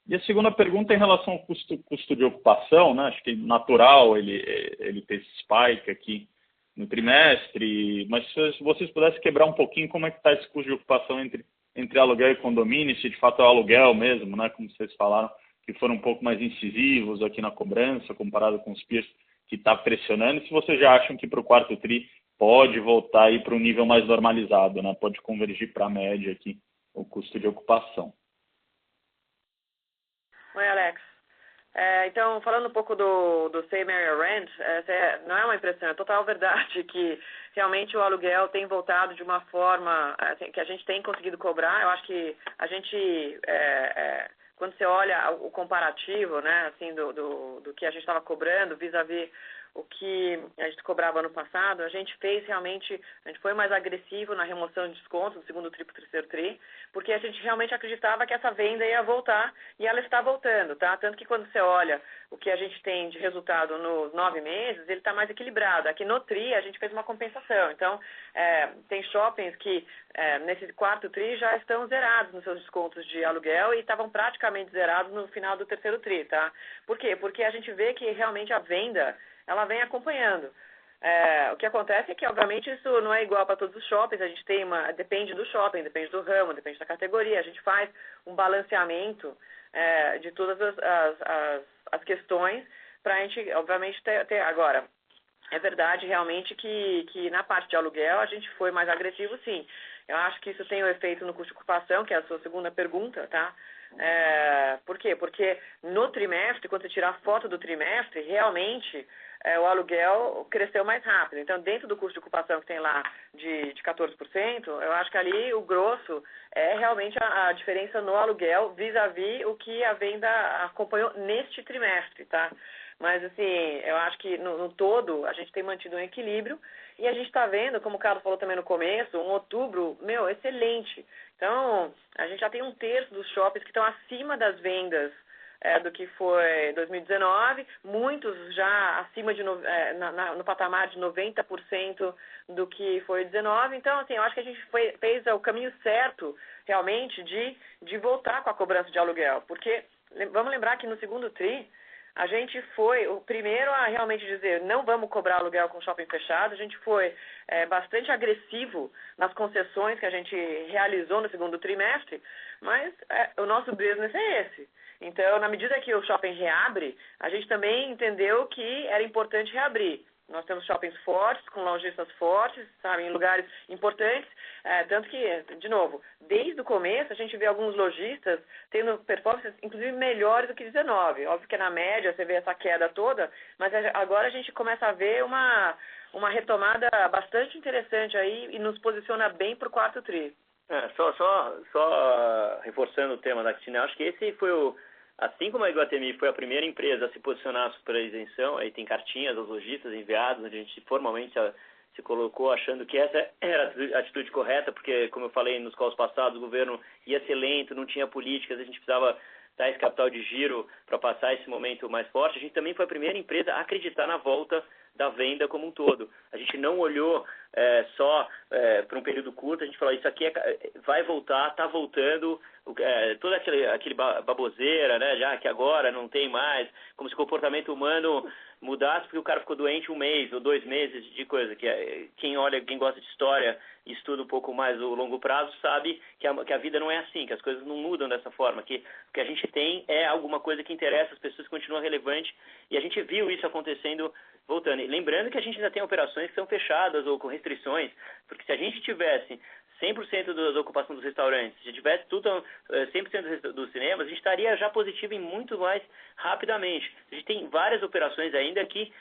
Speaker 4: E a segunda pergunta é em relação ao custo de ocupação, né? Acho que natural ele ter esse spike aqui no trimestre, mas se vocês pudessem quebrar um pouquinho como é que está esse custo de ocupação entre aluguel e condomínio, se de fato é o aluguel mesmo, né? Como vocês falaram, que foram um pouco mais incisivos aqui na cobrança, comparado com os peers, que está pressionando, e se vocês já acham que para o quarto TRI pode voltar aí para um nível mais normalizado, né? Pode convergir para a média aqui o custo de ocupação.
Speaker 3: Oi, Alex. Então, falando um pouco do Same Area Rent, não é uma impressão, é total verdade que realmente o aluguel tem voltado de uma forma assim, que a gente tem conseguido cobrar. Eu acho que a gente, quando você olha o comparativo, né, assim, do que a gente estava cobrando vis-à-vis o que a gente cobrava ano passado, a gente foi mais agressivo na remoção de descontos do segundo TRI para o terceiro TRI, porque a gente realmente acreditava que essa venda ia voltar e ela está voltando, tá? Tanto que quando você olha o que a gente tem de resultado nos 9 meses, ele está mais equilibrado. Aqui no TRI a gente fez uma compensação. Então, tem shoppings que nesse quarto TRI já estão zerados nos seus descontos de aluguel e estavam praticamente zerados no final do terceiro TRI, tá? Por quê? Porque a gente vê que realmente a venda ela vem acompanhando. O que acontece é que, obviamente, isso não é igual para todos os shoppings. A gente tem depende do shopping, depende do ramo, depende da categoria. A gente faz um balanceamento de todas as questões para a gente, obviamente, ter. Agora, É verdade realmente que na parte de aluguel a gente foi mais agressivo, sim. Eu acho que isso tem um efeito no custo de ocupação, que é a sua segunda pergunta, tá? Por quê? Porque no trimestre, quando você tirar a foto do trimestre, realmente o aluguel cresceu mais rápido. Então, dentro do custo de ocupação que tem lá de 14%, eu acho que ali o grosso é realmente a diferença no aluguel vis-à-vis o que a venda acompanhou neste trimestre, tá? Mas, assim, eu acho que no todo a gente tem mantido um equilíbrio e a gente está vendo, como o Carlos falou também no começo, um outubro, excelente. Então, a gente já tem 1/3 dos shoppings que estão acima das vendas do que foi 2019, muitos já acima no patamar de 90% do que foi 19. Então, assim, eu acho que a gente fez o caminho certo, realmente, de voltar com a cobrança de aluguel. Porque, vamos lembrar que no segundo TRI, a gente foi o primeiro a realmente dizer não vamos cobrar aluguel com shopping fechado. A gente foi bastante agressivo nas concessões que a gente realizou no segundo trimestre, mas o nosso business é esse. Então, na medida que o shopping reabre, a gente também entendeu que era importante reabrir. Nós temos shoppings fortes, com lojistas fortes, sabe, em lugares importantes, tanto que, de novo, desde o começo a gente vê alguns lojistas tendo performances, inclusive, melhores do que 19. Óbvio que na média você vê essa queda toda, mas agora a gente começa a ver uma retomada bastante interessante aí e nos posiciona bem para o quarto tri.
Speaker 2: Só reforçando o tema da Cristina, acho que esse foi assim como a Iguatemi foi a primeira empresa a se posicionar sobre a isenção, aí tem cartinhas aos lojistas enviados, onde a gente formalmente se colocou achando que essa era a atitude correta, porque, como eu falei nos calls passados, o governo ia ser lento, não tinha políticas, a gente precisava dar esse capital de giro para passar esse momento mais forte. A gente também foi a primeira empresa a acreditar na volta da venda como um todo. A gente não olhou só para um período curto, a gente falou, isso aqui vai voltar, está voltando, toda aquele baboseira, né, já que agora não tem mais, como se o comportamento humano mudasse porque o cara ficou doente 1 mês ou 2 meses de coisa, quem gosta de história e estuda um pouco mais o longo prazo sabe que a vida não é assim, que as coisas não mudam dessa forma, que o que a gente tem é alguma coisa que interessa, as pessoas continuam relevantes, e a gente viu isso acontecendo voltando. E lembrando que a gente ainda tem operações que são fechadas ou com restrições, porque se a gente tivesse 100% da ocupação dos restaurantes, se tivesse tudo 100% dos cinemas, a gente estaria já positivo em muito mais rapidamente. A gente tem várias operações ainda que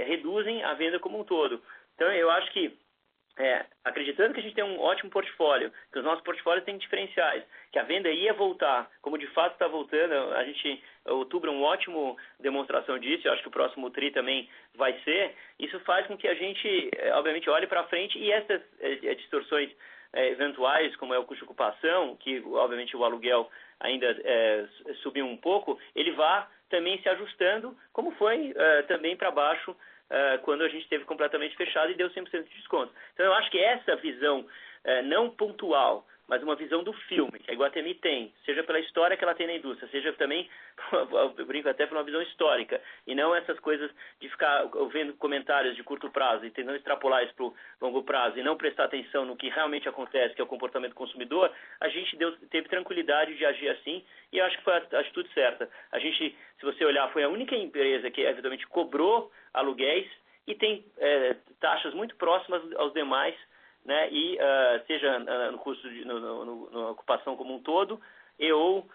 Speaker 2: reduzem a venda como um todo. Então, eu acho que, acreditando que a gente tem um ótimo portfólio, que os nossos portfólios têm diferenciais, que a venda ia voltar, como de fato está voltando, outubro é uma ótima demonstração disso, eu acho que o próximo TRI também vai ser, isso faz com que a gente, obviamente, olhe para frente e essas distorções eventuais, como é o custo de ocupação, que obviamente o aluguel ainda subiu um pouco, ele vá também se ajustando, como foi também para baixo quando a gente esteve completamente fechado e deu 100% de desconto. Então eu acho que essa visão não pontual, mas uma visão do filme, que a Iguatemi tem, seja pela história que ela tem na indústria, seja também, eu brinco até, por uma visão histórica, e não essas coisas de ficar vendo comentários de curto prazo e tentando extrapolar isso para o longo prazo e não prestar atenção no que realmente acontece, que é o comportamento do consumidor, a gente teve tranquilidade de agir assim, e eu acho que foi a atitude certa. A gente, se você olhar, foi a única empresa que eventualmente cobrou aluguéis e tem taxas muito próximas aos demais, né, e seja no custo na ocupação como um todo ou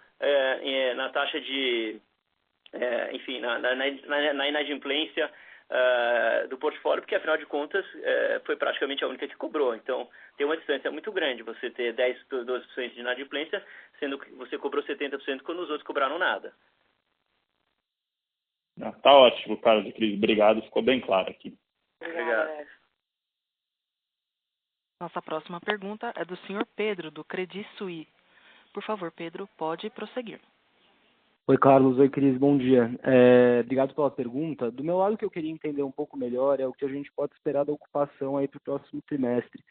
Speaker 2: na taxa de enfim, na inadimplência do portfólio, porque afinal de contas foi praticamente a única que cobrou. Então tem uma distância muito grande você ter 12% de inadimplência, sendo que você cobrou 70% quando os outros cobraram nada.
Speaker 4: Tá ótimo, Carlos e Cris, obrigado, ficou bem claro aqui.
Speaker 3: Obrigada.
Speaker 1: Nossa próxima pergunta é do Sr. Pedro, do Credit Suisse. Por favor, Pedro, pode prosseguir.
Speaker 5: Oi, Carlos. Oi, Cris. Bom dia. Obrigado pela pergunta. Do meu lado, o que eu queria entender um pouco melhor é o que a gente pode esperar da ocupação aí para o próximo trimestre.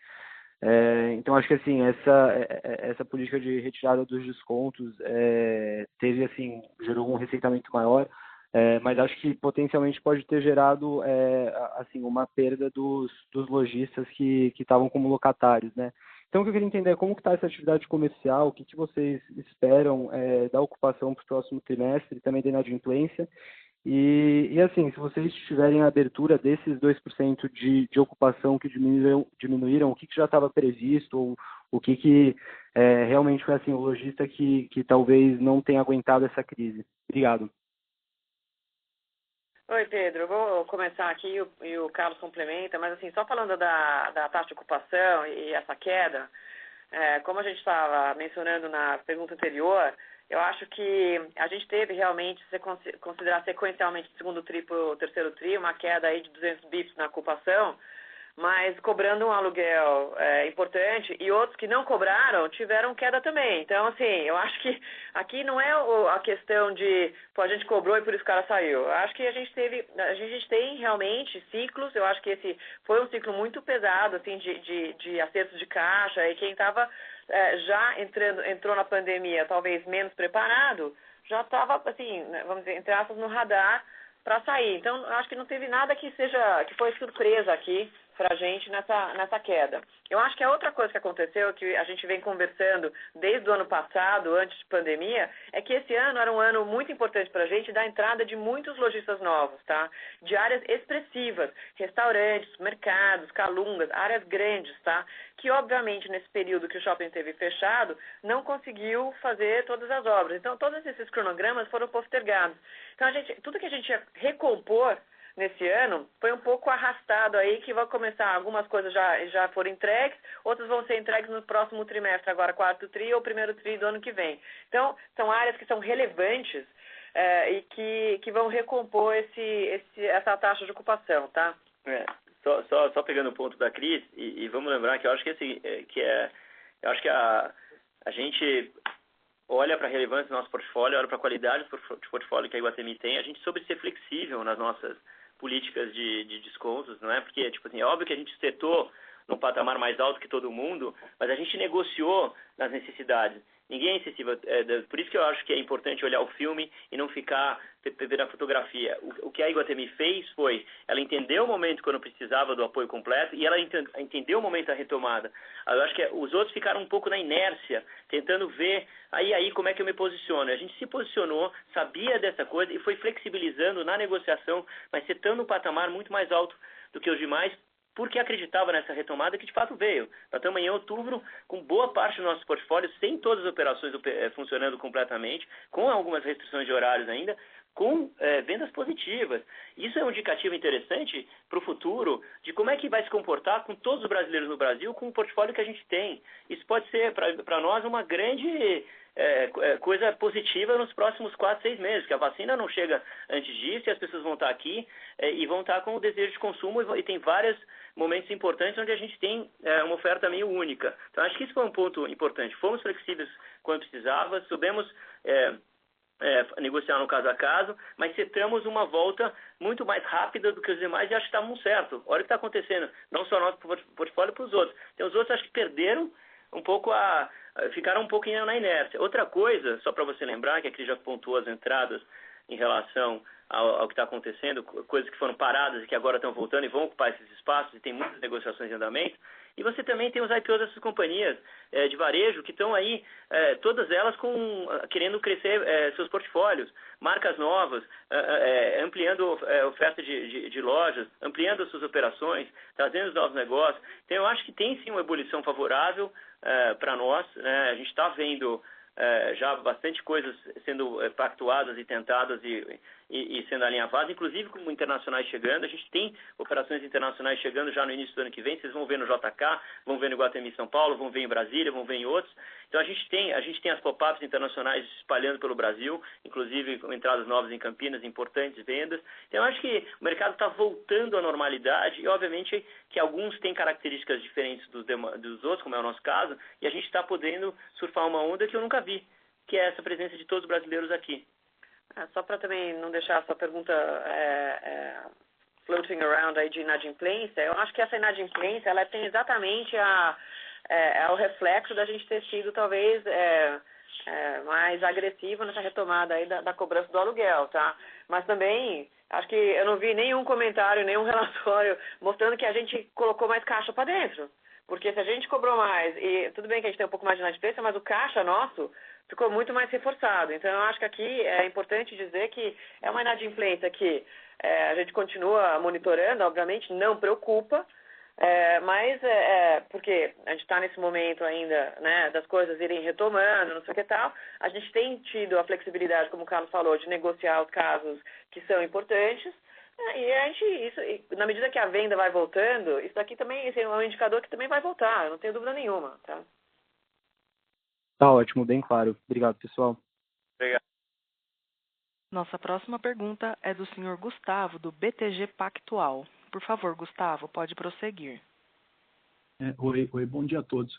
Speaker 5: Então, acho que assim, essa política de retirada dos descontos teve, assim, gerou um receitamento maior, mas acho que potencialmente pode ter gerado assim, uma perda dos lojistas que estavam como locatários, né? Então, o que eu queria entender é como está essa atividade comercial, o que vocês esperam da ocupação para o próximo trimestre, também da inadimplência, E assim, se vocês tiverem a abertura desses 2% de ocupação que diminuíram, o que já estava previsto, ou o que realmente foi assim, o lojista que talvez não tenha aguentado essa crise? Obrigado.
Speaker 3: Oi, Pedro. Eu vou começar aqui e o Carlos complementa, mas assim, só falando da taxa de ocupação e essa queda, como a gente estava mencionando na pergunta anterior, eu acho que a gente teve realmente, se considerar sequencialmente do segundo tri para o terceiro tri, uma queda aí de 200 bips na ocupação, mas cobrando um aluguel importante, e outros que não cobraram tiveram queda também. Então, assim, eu acho que aqui não é a questão de, a gente cobrou e por isso o cara saiu. Eu acho que a gente tem realmente ciclos, eu acho que esse foi um ciclo muito pesado, assim, de acertos de caixa, e quem estava já entrou na pandemia talvez menos preparado, já estava, assim, vamos dizer, entre aspas, no radar para sair. Então, acho que não teve nada que foi surpresa aqui para a gente nessa queda. Eu acho que a outra coisa que aconteceu, que a gente vem conversando desde o ano passado, antes de pandemia, é que esse ano era um ano muito importante para a gente da entrada de muitos lojistas novos, tá? De áreas expressivas, restaurantes, mercados, calungas, áreas grandes, tá? Que obviamente nesse período que o shopping esteve fechado, não conseguiu fazer todas as obras. Então todos esses cronogramas foram postergados. Então tudo que a gente ia recompor nesse ano foi um pouco arrastado aí, que vai começar, algumas coisas já foram entregues, outras vão ser entregues no próximo trimestre, agora quarto tri ou primeiro tri do ano que vem. Então, são áreas que são relevantes e que vão recompor essa taxa de ocupação, tá?
Speaker 2: Só pegando o ponto da Cris, e vamos lembrar que eu acho eu acho que a gente olha para a relevância do nosso portfólio, olha para a qualidade de portfólio que a Iguatemi tem, a gente soube ser flexível nas nossas políticas de descontos, não é? Porque, tipo assim, é óbvio que a gente setou num patamar mais alto que todo mundo, mas a gente negociou nas necessidades. Ninguém é excessivo. Por isso que eu acho que é importante olhar o filme e não ficar ver a fotografia. O que a Iguatemi fez foi, ela entendeu o momento quando precisava do apoio completo e ela entendeu o momento da retomada. Eu acho que os outros ficaram um pouco na inércia, tentando ver aí como é que eu me posiciono. A gente se posicionou, sabia dessa coisa e foi flexibilizando na negociação, mas setando um patamar muito mais alto do que os demais, porque acreditava nessa retomada que de fato veio. Nós estamos em outubro com boa parte do nosso portfólio, sem todas as operações funcionando completamente, com algumas restrições de horários ainda, com vendas positivas. Isso é um indicativo interessante para o futuro de como é que vai se comportar com todos os brasileiros no Brasil com o portfólio que a gente tem. Isso pode ser para nós uma grande coisa positiva nos próximos 4, 6 meses, que a vacina não chega antes disso e as pessoas vão estar aqui e vão estar com o desejo de consumo e tem vários momentos importantes onde a gente tem uma oferta meio única. Então, acho que isso foi um ponto importante. Fomos flexíveis quando precisava, soubemos negociar no caso a caso, mas setamos uma volta muito mais rápida do que os demais e acho que estávamos certos. Olha o que está acontecendo, não só nosso portfólio, para os outros. Então, os outros acho que perderam um pouco ficaram um pouquinho na inércia. Outra coisa, só para você lembrar, que a Cris já pontuou as entradas em relação ao que está acontecendo, coisas que foram paradas e que agora estão voltando e vão ocupar esses espaços, e tem muitas negociações em andamento. E você também tem os IPOs dessas companhias de varejo que estão aí, todas elas querendo crescer seus portfólios, marcas novas, ampliando oferta de lojas, ampliando as suas operações, trazendo novos negócios. Então, eu acho que tem sim uma ebulição favorável para nós, né? A gente está vendo já bastante coisas sendo pactuadas e tentadas e sendo alinhavadas, inclusive com internacionais chegando. A gente tem operações internacionais chegando já no início do ano que vem. Vocês vão ver no JK, vão ver no Iguatemi São Paulo, vão ver em Brasília, vão ver em outros. Então a gente tem as pop-ups internacionais espalhando pelo Brasil, inclusive com entradas novas em Campinas, importantes vendas. Então eu acho que o mercado está voltando à normalidade e obviamente que alguns têm características diferentes dos outros, como é o nosso caso, e a gente está podendo surfar uma onda que eu nunca vi, que é essa presença de todos os brasileiros aqui.
Speaker 3: Só para também não deixar a sua pergunta floating around aí de inadimplência, eu acho que essa inadimplência ela tem exatamente o reflexo da gente ter sido talvez mais agressivo nessa retomada aí da cobrança do aluguel, tá? Mas também acho que eu não vi nenhum comentário, nenhum relatório mostrando que a gente colocou mais caixa para dentro. Porque se a gente cobrou mais, e tudo bem que a gente tem um pouco mais de inadimplência, mas o caixa nosso ficou muito mais reforçado. Então, eu acho que aqui é importante dizer que é uma inadimplência que a gente continua monitorando, obviamente, não preocupa, mas porque a gente está nesse momento ainda, né, das coisas irem retomando, não sei o que tal, a gente tem tido a flexibilidade, como o Carlos falou, de negociar os casos que são importantes, e a gente, na medida que a venda vai voltando, isso daqui também esse é um indicador que também vai voltar, eu não tenho dúvida nenhuma, tá?
Speaker 5: Tá ótimo, bem claro. Obrigado, pessoal.
Speaker 2: Obrigado.
Speaker 1: Nossa próxima pergunta é do senhor Gustavo, do BTG Pactual. Por favor, Gustavo, pode prosseguir.
Speaker 6: Oi, bom dia a todos.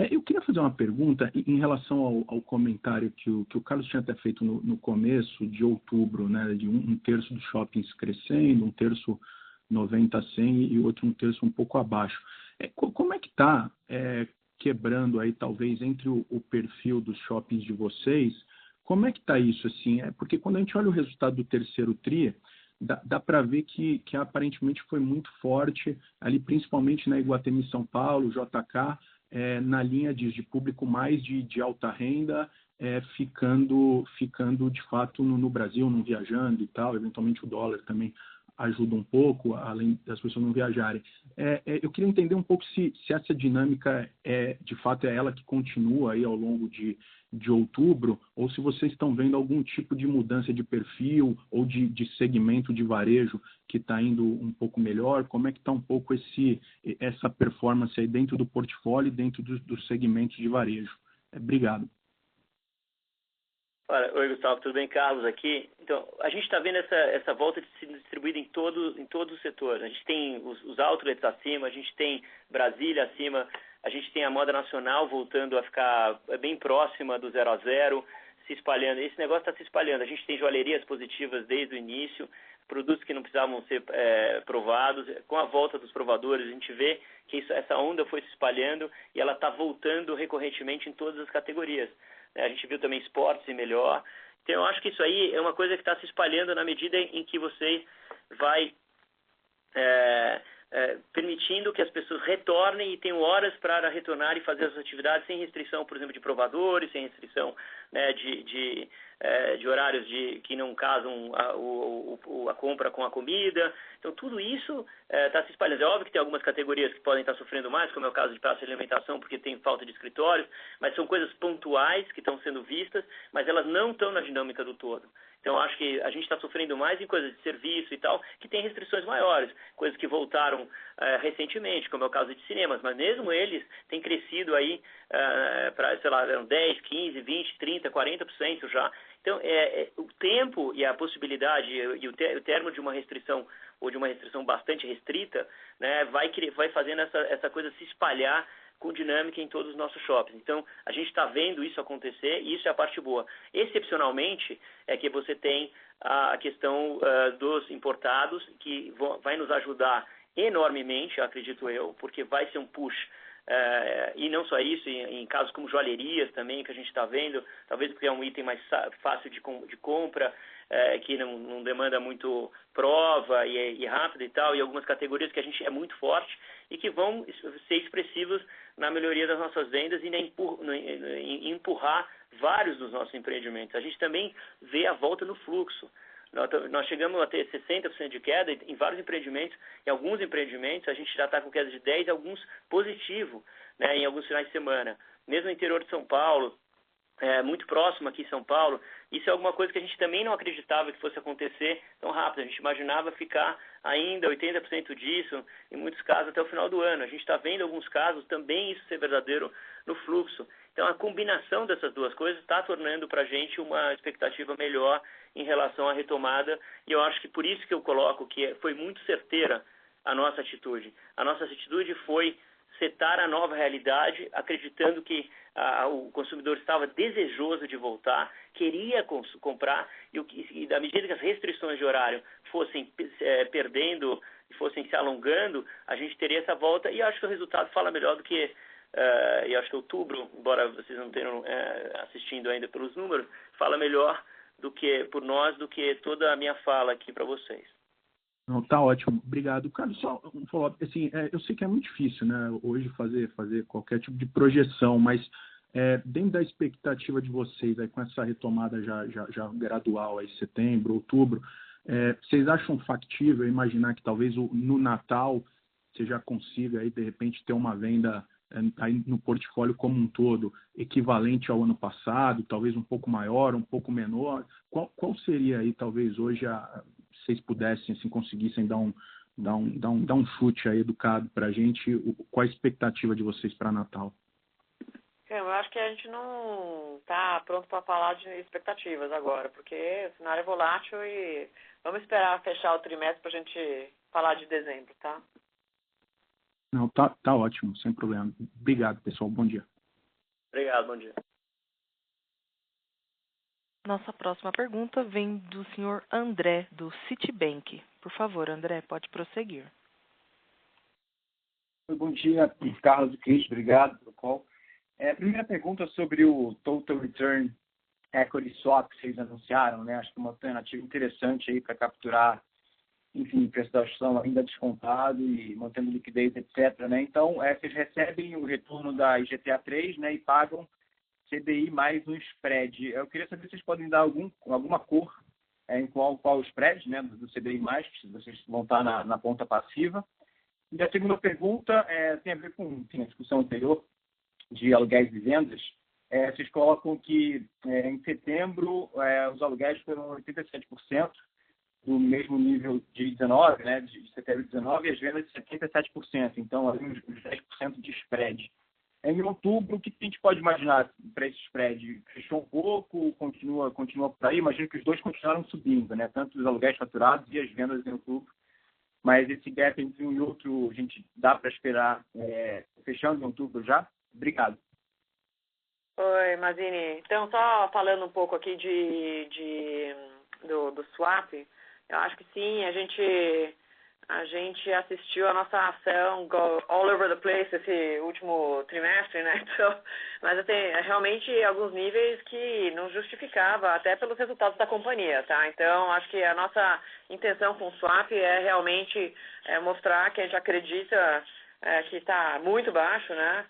Speaker 6: Eu queria fazer uma pergunta em relação ao comentário que o Carlos tinha até feito no começo de outubro, né, de um terço dos shoppings crescendo, um terço 90 a 100 e outro um terço um pouco abaixo. Como é que está quebrando aí, talvez, entre o perfil dos shoppings de vocês? Como é que está isso, assim? Porque quando a gente olha o resultado do terceiro TRI, dá para ver que aparentemente foi muito forte, ali principalmente na Iguatemi São Paulo, JK, na linha de público mais de alta renda, ficando de fato no Brasil, não viajando e tal, eventualmente o dólar também ajuda um pouco, além das pessoas não viajarem. Eu queria entender um pouco se essa dinâmica de fato é ela que continua aí ao longo de outubro, ou se vocês estão vendo algum tipo de mudança de perfil ou de segmento de varejo que está indo um pouco melhor. Como é que está um pouco essa performance aí dentro do portfólio e dentro dos segmentos de varejo? Obrigado.
Speaker 2: Oi, Gustavo, tudo bem? Carlos aqui. Então, a gente está vendo essa volta distribuída em todo o setor. A gente tem os outlets acima, a gente tem Brasília acima, a gente tem a moda nacional voltando a ficar bem próxima do 0 a 0, se espalhando. Esse negócio está se espalhando. A gente tem joalherias positivas desde o início, produtos que não precisavam ser provados. Com a volta dos provadores, a gente vê que essa onda foi se espalhando e ela está voltando recorrentemente em todas as categorias. A gente viu também esportes e melhor. Então, eu acho que isso aí é uma coisa que está se espalhando na medida em que você vai permitindo que as pessoas retornem e tenham horas para retornar e fazer as atividades sem restrição, por exemplo, de provadores, sem restrição, né, de horários que não casam a compra com a comida. Então, tudo isso está se espalhando. É óbvio que tem algumas categorias que podem estar sofrendo mais, como é o caso de praça de alimentação, porque tem falta de escritórios, mas são coisas pontuais que estão sendo vistas, mas elas não estão na dinâmica do todo. Então, acho que a gente está sofrendo mais em coisas de serviço e tal, que tem restrições maiores, coisas que voltaram recentemente, como é o caso de cinemas, mas mesmo eles têm crescido aí para, sei lá, 10, 15, 20, 30, 40% já. Então, o tempo e a possibilidade e o termo de uma restrição ou de uma restrição bastante restrita, né, vai fazendo essa coisa se espalhar com dinâmica em todos os nossos shoppings. Então, a gente está vendo isso acontecer e isso é a parte boa. Excepcionalmente, é que você tem a questão dos importados, que vai nos ajudar enormemente, acredito eu, porque vai ser um push. E não só isso, em casos como joalherias também, que a gente está vendo, talvez porque é um item mais fácil de compra, que não demanda muito prova e rápido e tal, e algumas categorias que a gente é muito forte e que vão ser expressivas na melhoria das nossas vendas e em empurrar vários dos nossos empreendimentos. A gente também vê a volta no fluxo. Nós chegamos a ter 60% de queda em vários empreendimentos. Em alguns empreendimentos, a gente já está com queda de 10%, alguns positivo, né, em alguns finais de semana. Mesmo no interior de São Paulo, muito próximo aqui em São Paulo, isso é alguma coisa que a gente também não acreditava que fosse acontecer tão rápido. A gente imaginava ficar ainda 80% disso, em muitos casos, até o final do ano. A gente está vendo alguns casos também isso ser verdadeiro no fluxo. Então, a combinação dessas duas coisas está tornando para a gente uma expectativa melhor em relação à retomada, e eu acho que por isso que eu coloco que foi muito certeira a nossa atitude. A nossa atitude foi setar a nova realidade, acreditando que o consumidor estava desejoso de voltar, queria comprar, e da medida que as restrições de horário fossem perdendo e fossem se alongando, a gente teria essa volta, e acho que o resultado fala melhor do que... e acho que outubro, embora vocês não tenham assistindo ainda pelos números, fala melhor por nós do que toda a minha fala aqui para vocês.
Speaker 6: Não, tá ótimo, obrigado. Carlos, só um follow-up, assim, eu sei que é muito difícil, né, hoje fazer qualquer tipo de projeção, mas dentro da expectativa de vocês, aí, com essa retomada já gradual, aí, setembro, outubro, vocês acham factível imaginar que talvez no Natal você já consiga, aí, de repente, ter uma venda aí no portfólio como um todo equivalente ao ano passado, talvez um pouco maior, um pouco menor? Qual seria aí, talvez, hoje, se vocês pudessem, assim, conseguissem dar um chute aí educado para a gente, qual a expectativa de vocês para Natal?
Speaker 3: Eu acho que a gente não está pronto para falar de expectativas agora, porque o cenário é volátil e vamos esperar fechar o trimestre para a gente falar de dezembro, tá?
Speaker 6: Não, tá ótimo, sem problema. Obrigado, pessoal. Bom dia.
Speaker 2: Obrigado, bom dia.
Speaker 1: Nossa próxima pergunta vem do senhor André, do Citibank. Por favor, André, pode prosseguir.
Speaker 7: Bom dia, Carlos e Cris, obrigado pelo call. Primeira pergunta sobre o Total Return Equity Swap que vocês anunciaram, né? Acho que é uma alternativa interessante aí para capturar, enfim, preço da ação ainda descontado e mantendo liquidez, etc., né? Então, vocês recebem o retorno da IGTA 3, né, e pagam CDI mais um spread. Eu queria saber se vocês podem dar alguma cor em qual o spread, né, do CDI mais, que vocês vão estar na ponta passiva. E a segunda pergunta tem a ver com, enfim, a discussão anterior de aluguéis e vendas. Vocês colocam que em setembro os aluguéis foram 87% do mesmo nível de 19, né, de setembro de 19, e as vendas de 77%. Então, ali uns 10% de spread. Em outubro, o que a gente pode imaginar para esse spread? Fechou um pouco, continua por aí? Imagino que os dois continuaram subindo, né? Tanto os aluguéis faturados e as vendas em outubro. Mas esse gap entre um e outro, a gente dá para esperar fechando em outubro já? Obrigado.
Speaker 3: Oi, Mazini. Então, só falando um pouco aqui do swap, eu acho que sim, a gente assistiu a nossa ação go all over the place esse último trimestre, né? Então, mas tem realmente alguns níveis que não justificava, até pelos resultados da companhia, tá? Então, acho que a nossa intenção com o swap é realmente mostrar que a gente acredita que está muito baixo, né?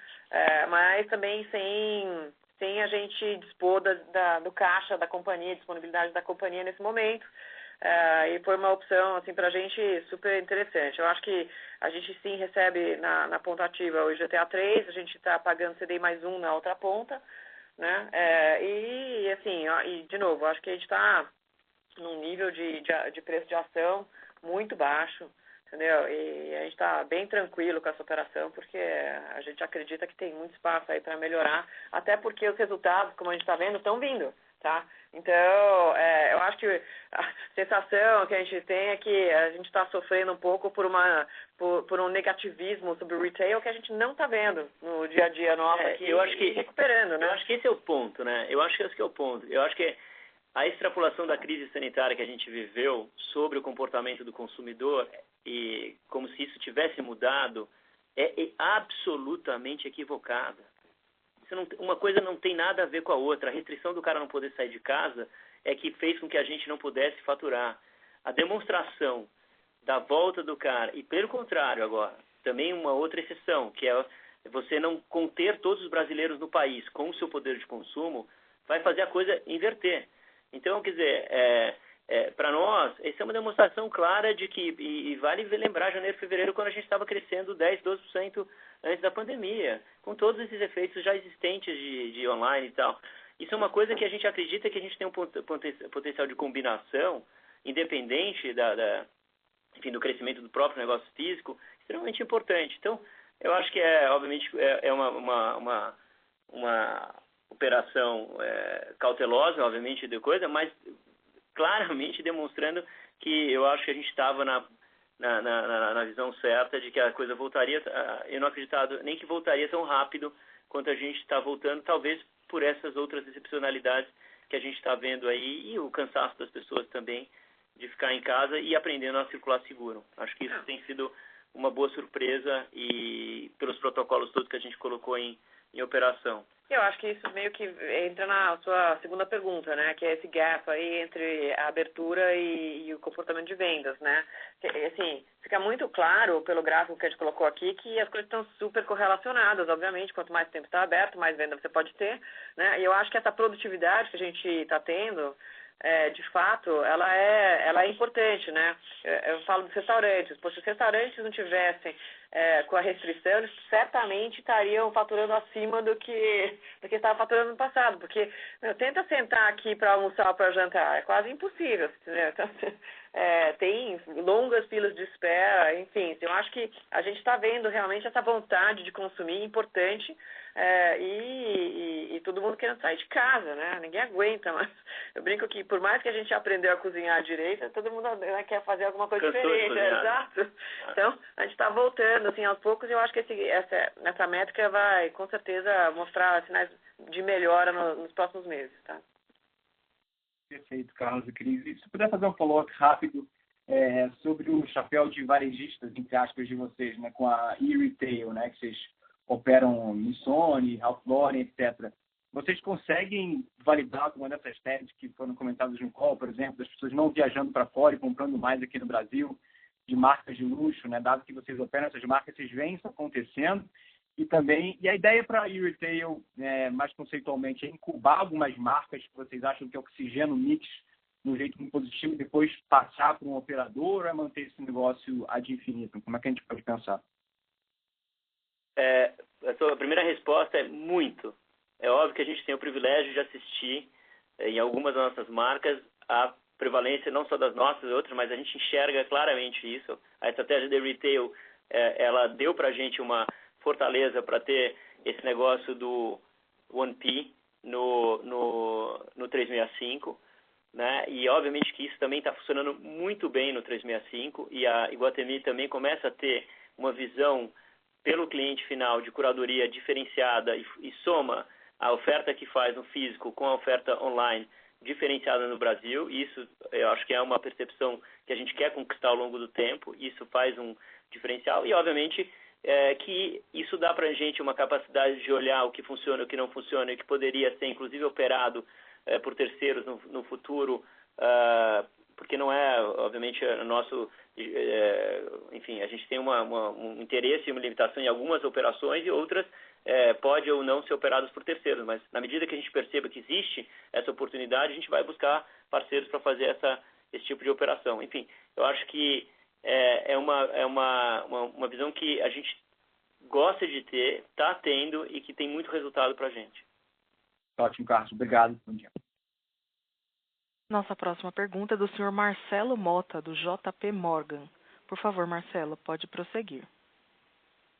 Speaker 3: Mas também sem a gente dispor do caixa da companhia, disponibilidade da companhia nesse momento. E foi uma opção assim, para a gente super interessante. Eu acho que a gente sim recebe na ponta ativa o IGTA 3, a gente está pagando CDI mais um na outra ponta, né? E assim, e de novo, acho que a gente está num nível de preço de ação muito baixo, entendeu? E a gente está bem tranquilo com essa operação, porque a gente acredita que tem muito espaço aí para melhorar, até porque os resultados, como a gente está vendo, estão vindo, tá? Então, eu acho que a sensação que a gente tem é que a gente está sofrendo um pouco por um negativismo sobre o retail que a gente não está vendo no dia a dia nosso aqui,
Speaker 2: eu acho que,
Speaker 3: recuperando, né?
Speaker 2: Eu acho que esse é o ponto, né? Eu acho que esse é o ponto. Eu acho que a extrapolação da crise sanitária que a gente viveu sobre o comportamento do consumidor e como se isso tivesse mudado é absolutamente equivocada. Uma coisa não tem nada a ver com a outra. A restrição do cara não poder sair de casa é que fez com que a gente não pudesse faturar. A demonstração da volta do cara, e pelo contrário agora, também uma outra exceção, que é você não conter todos os brasileiros no país com o seu poder de consumo, vai fazer a coisa inverter. Então, quer dizer, para nós, essa é uma demonstração clara de que, e vale lembrar janeiro e fevereiro, quando a gente estava crescendo 10%, 12% antes da pandemia, com todos esses efeitos já existentes de online e tal. Isso é uma coisa que a gente acredita que a gente tem um potencial de combinação, independente enfim, do crescimento do próprio negócio físico, extremamente importante. Então, eu acho que obviamente, uma operação cautelosa, obviamente, de coisa, mas claramente demonstrando que eu acho que a gente estava na visão certa de que a coisa voltaria. Eu não acreditava nem que voltaria tão rápido quanto a gente está voltando, talvez por essas outras excepcionalidades que a gente está vendo aí e o cansaço das pessoas também de ficar em casa e aprendendo a circular seguro. Acho que isso tem sido uma boa surpresa e pelos protocolos todos que a gente colocou em operação.
Speaker 3: Eu acho que isso meio que entra na sua segunda pergunta, né? Que é esse gap aí entre a abertura e o comportamento de vendas, né? Que, assim, fica muito claro pelo gráfico que a gente colocou aqui que as coisas estão super correlacionadas, obviamente. Quanto mais tempo está aberto, mais venda você pode ter, né? E eu acho que essa produtividade que a gente está tendo, de fato, ela é importante, né? Eu falo dos restaurantes. Se os restaurantes não tivessem com a restrição, eles certamente estariam faturando acima do que estava faturando no passado, porque tenta sentar aqui para almoçar ou para jantar, é quase impossível, né? Então, tem longas filas de espera, enfim, eu acho que a gente está vendo realmente essa vontade de consumir importante, e todo mundo querendo sair de casa, né? Ninguém aguenta, mas eu brinco que por mais que a gente aprendeu a cozinhar direito, todo mundo quer fazer alguma coisa diferente, exato. Então, a gente está voltando, assim, aos poucos, e eu acho que essa métrica vai, com certeza, mostrar sinais de melhora nos próximos meses, tá?
Speaker 7: Perfeito, Carlos e Cris. E se puder fazer um follow-up rápido sobre o chapéu de varejistas, entre aspas, de vocês, né, com a e-retail, né, que vocês operam em Sony, Ralph Lauren, etc. Vocês conseguem validar alguma dessas teses que foram comentadas no call, por exemplo, das pessoas não viajando para fora e comprando mais aqui no Brasil, de marcas de luxo, né? Dado que vocês operam essas marcas, vocês veem isso acontecendo. E a ideia para a e-retail, mais conceitualmente, é incubar algumas marcas que vocês acham que oxigenam o mix de um jeito muito positivo e depois passar para um operador, ou é manter esse negócio ad infinitum? Como é que a gente pode pensar?
Speaker 2: A sua primeira resposta é muito. É óbvio que a gente tem o privilégio de assistir em algumas das nossas marcas a prevalência não só das nossas e outras, mas a gente enxerga claramente isso. A estratégia de retail, ela deu para a gente uma fortaleza para ter esse negócio do 1P no 365, né? E obviamente que isso também está funcionando muito bem no 365, e a Iguatemi também começa a ter uma visão pelo cliente final de curadoria diferenciada e soma a oferta que faz no físico com a oferta online diferenciada no Brasil. Isso eu acho que é uma percepção que a gente quer conquistar ao longo do tempo. Isso faz um diferencial e, obviamente, que isso dá para a gente uma capacidade de olhar o que funciona, o que não funciona e que poderia ser, inclusive, operado por terceiros no futuro, porque não é, obviamente, o nosso... enfim, a gente tem um interesse e uma limitação em algumas operações e outras pode ou não ser operadas por terceiros, mas na medida que a gente perceba que existe essa oportunidade, a gente vai buscar parceiros para fazer esse tipo de operação. Enfim, eu acho que é uma visão que a gente gosta de ter, está tendo e que tem muito resultado para a gente.
Speaker 7: Ótimo, Carlos. Obrigado. Bom dia.
Speaker 1: Nossa próxima pergunta é do senhor Marcelo Mota, do JP Morgan. Por favor, Marcelo, pode prosseguir.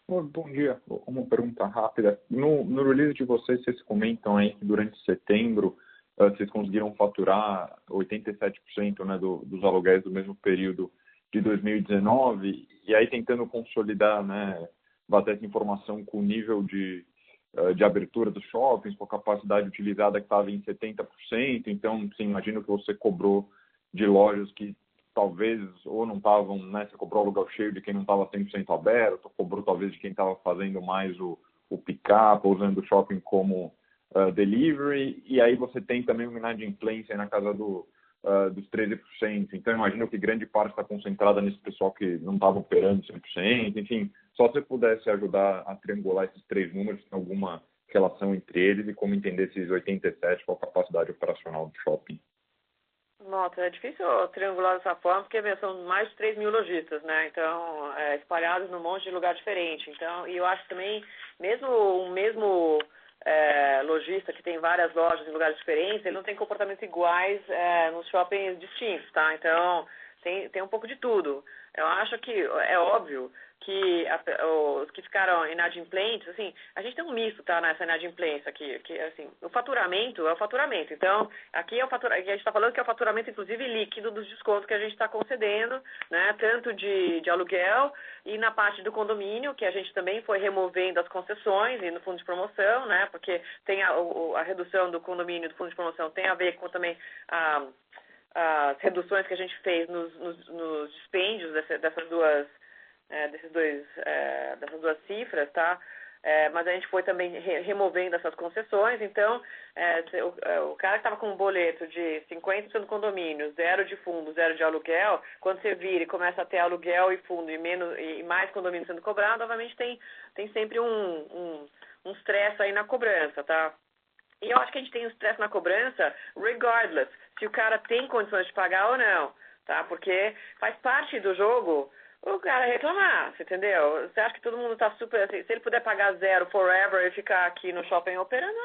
Speaker 8: Bom dia. Uma pergunta rápida. No release de vocês comentam aí que durante setembro vocês conseguiram faturar 87%, né, dos aluguéis do mesmo período de 2019, e aí tentando consolidar, né, bater essa informação com o nível de abertura dos shoppings, com a capacidade utilizada que estava em 70%, então, sim, imagino que você cobrou de lojas que talvez ou não estavam, né, você cobrou aluguel cheio de quem não estava 100% aberto, cobrou talvez de quem estava fazendo mais o pick-up, usando o shopping como delivery, e aí você tem também uma inadimplência na casa dos 13%, então imagino que grande parte está concentrada nesse pessoal que não estava operando 100%, enfim, só se você pudesse ajudar a triangular esses três números, tem alguma relação entre eles e como entender esses 87% com a capacidade operacional do shopping.
Speaker 3: Nossa, é difícil triangular dessa forma, porque são mais de 3 mil lojistas, né? Então, espalhados num monte de lugar diferente. Então, e eu acho também, mesmo o mesmo lojista que tem várias lojas em lugares diferentes, ele não tem comportamentos iguais nos shoppings distintos, tá? Então, tem um pouco de tudo. Eu acho que é óbvio que os que ficaram inadimplentes, assim, a gente tem um misto, tá, nessa inadimplência aqui, que assim, o faturamento é o faturamento. Então, aqui é a gente está falando que é o faturamento, inclusive, líquido dos descontos que a gente está concedendo, né, tanto de aluguel e na parte do condomínio, que a gente também foi removendo as concessões e no fundo de promoção, né, porque tem a redução do condomínio do fundo de promoção tem a ver com também as reduções que a gente fez nos dispêndios dessas duas cifras, tá? mas a gente foi também removendo essas concessões. Então, o cara que estava com um boleto de 50% do condomínio, 0 de fundo, 0 de aluguel, quando você vira e começa a ter aluguel e fundo e mais condomínio sendo cobrado, obviamente tem sempre um stress aí na cobrança, tá? E eu acho que a gente tem um stress na cobrança regardless se o cara tem condições de pagar ou não, tá? Porque faz parte do jogo o cara reclamar, você entendeu? Você acha que todo mundo tá super... Assim, se ele puder pagar 0 forever e ficar aqui no shopping operando,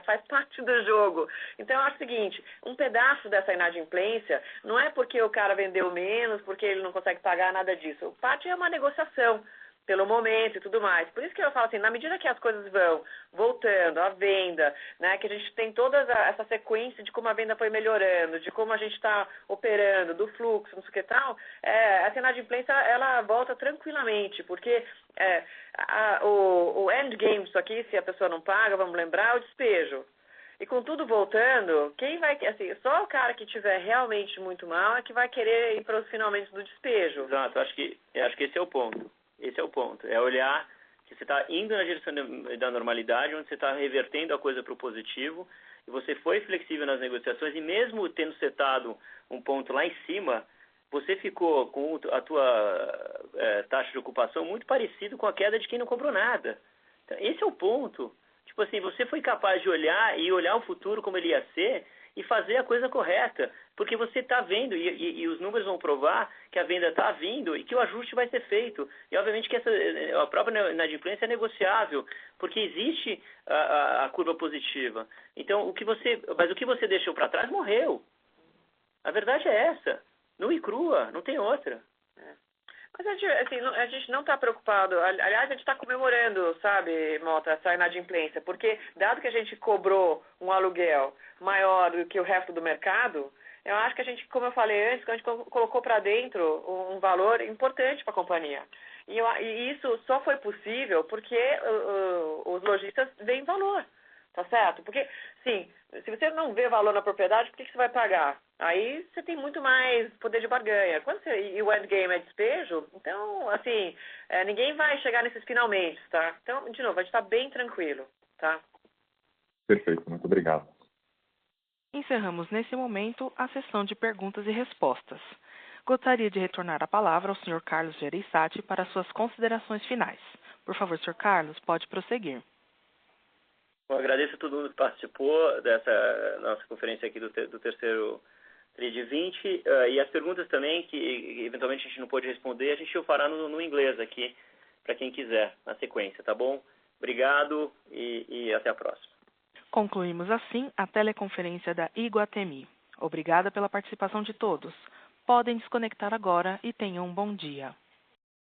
Speaker 3: faz parte do jogo. Então, eu acho o seguinte, um pedaço dessa inadimplência não é porque o cara vendeu menos, porque ele não consegue pagar, nada disso. Parte é uma negociação pelo momento e tudo mais. Por isso que eu falo assim, na medida que as coisas vão voltando, a venda, né, que a gente tem toda essa sequência de como a venda foi melhorando, de como a gente está operando, do fluxo, não sei o que tal, essa inadimplência, ela volta tranquilamente, porque o endgame disso aqui, se a pessoa não paga, vamos lembrar, é o despejo. E com tudo voltando, quem vai, assim, só o cara que tiver realmente muito mal é que vai querer ir para os finalmente do despejo.
Speaker 2: Exato, acho que esse é o ponto. Esse é o ponto. É olhar que você está indo na direção da normalidade, onde você está revertendo a coisa para o positivo, e você foi flexível nas negociações, e mesmo tendo setado um ponto lá em cima, você ficou com a tua taxa de ocupação muito parecido com a queda de quem não comprou nada. Então, esse é o ponto. Tipo assim, você foi capaz de olhar o futuro como ele ia ser, e fazer a coisa correta, porque você está vendo, e os números vão provar que a venda está vindo e que o ajuste vai ser feito. E obviamente que a própria inadimplência é negociável, porque existe a curva positiva. Então, o que você deixou para trás morreu. A verdade é essa. Nua e crua, não tem outra.
Speaker 3: Mas a gente não está preocupado, aliás, a gente está comemorando, sabe, Mota, essa inadimplência, porque dado que a gente cobrou um aluguel maior do que o resto do mercado, eu acho que a gente, como eu falei antes, a gente colocou para dentro um valor importante para a companhia. E isso só foi possível porque os lojistas veem valor, tá certo? Porque, sim, se você não vê valor na propriedade, por que você vai pagar? Aí você tem muito mais poder de barganha. E o endgame é despejo, então, assim, ninguém vai chegar nesses finalmente, tá? Então, de novo, a gente está bem tranquilo, tá?
Speaker 8: Perfeito, muito obrigado.
Speaker 1: Encerramos nesse momento a sessão de perguntas e respostas. Gostaria de retornar a palavra ao Sr. Carlos Gereissati para suas considerações finais. Por favor, Sr. Carlos, pode prosseguir.
Speaker 2: Bom, agradeço a todo mundo que participou dessa nossa conferência aqui do terceiro TRI de 20, e as perguntas também, que eventualmente a gente não pôde responder, a gente o fará no inglês aqui, para quem quiser, na sequência, tá bom? Obrigado e até a próxima.
Speaker 1: Concluímos assim a teleconferência da Iguatemi. Obrigada pela participação de todos. Podem desconectar agora e tenham um bom dia.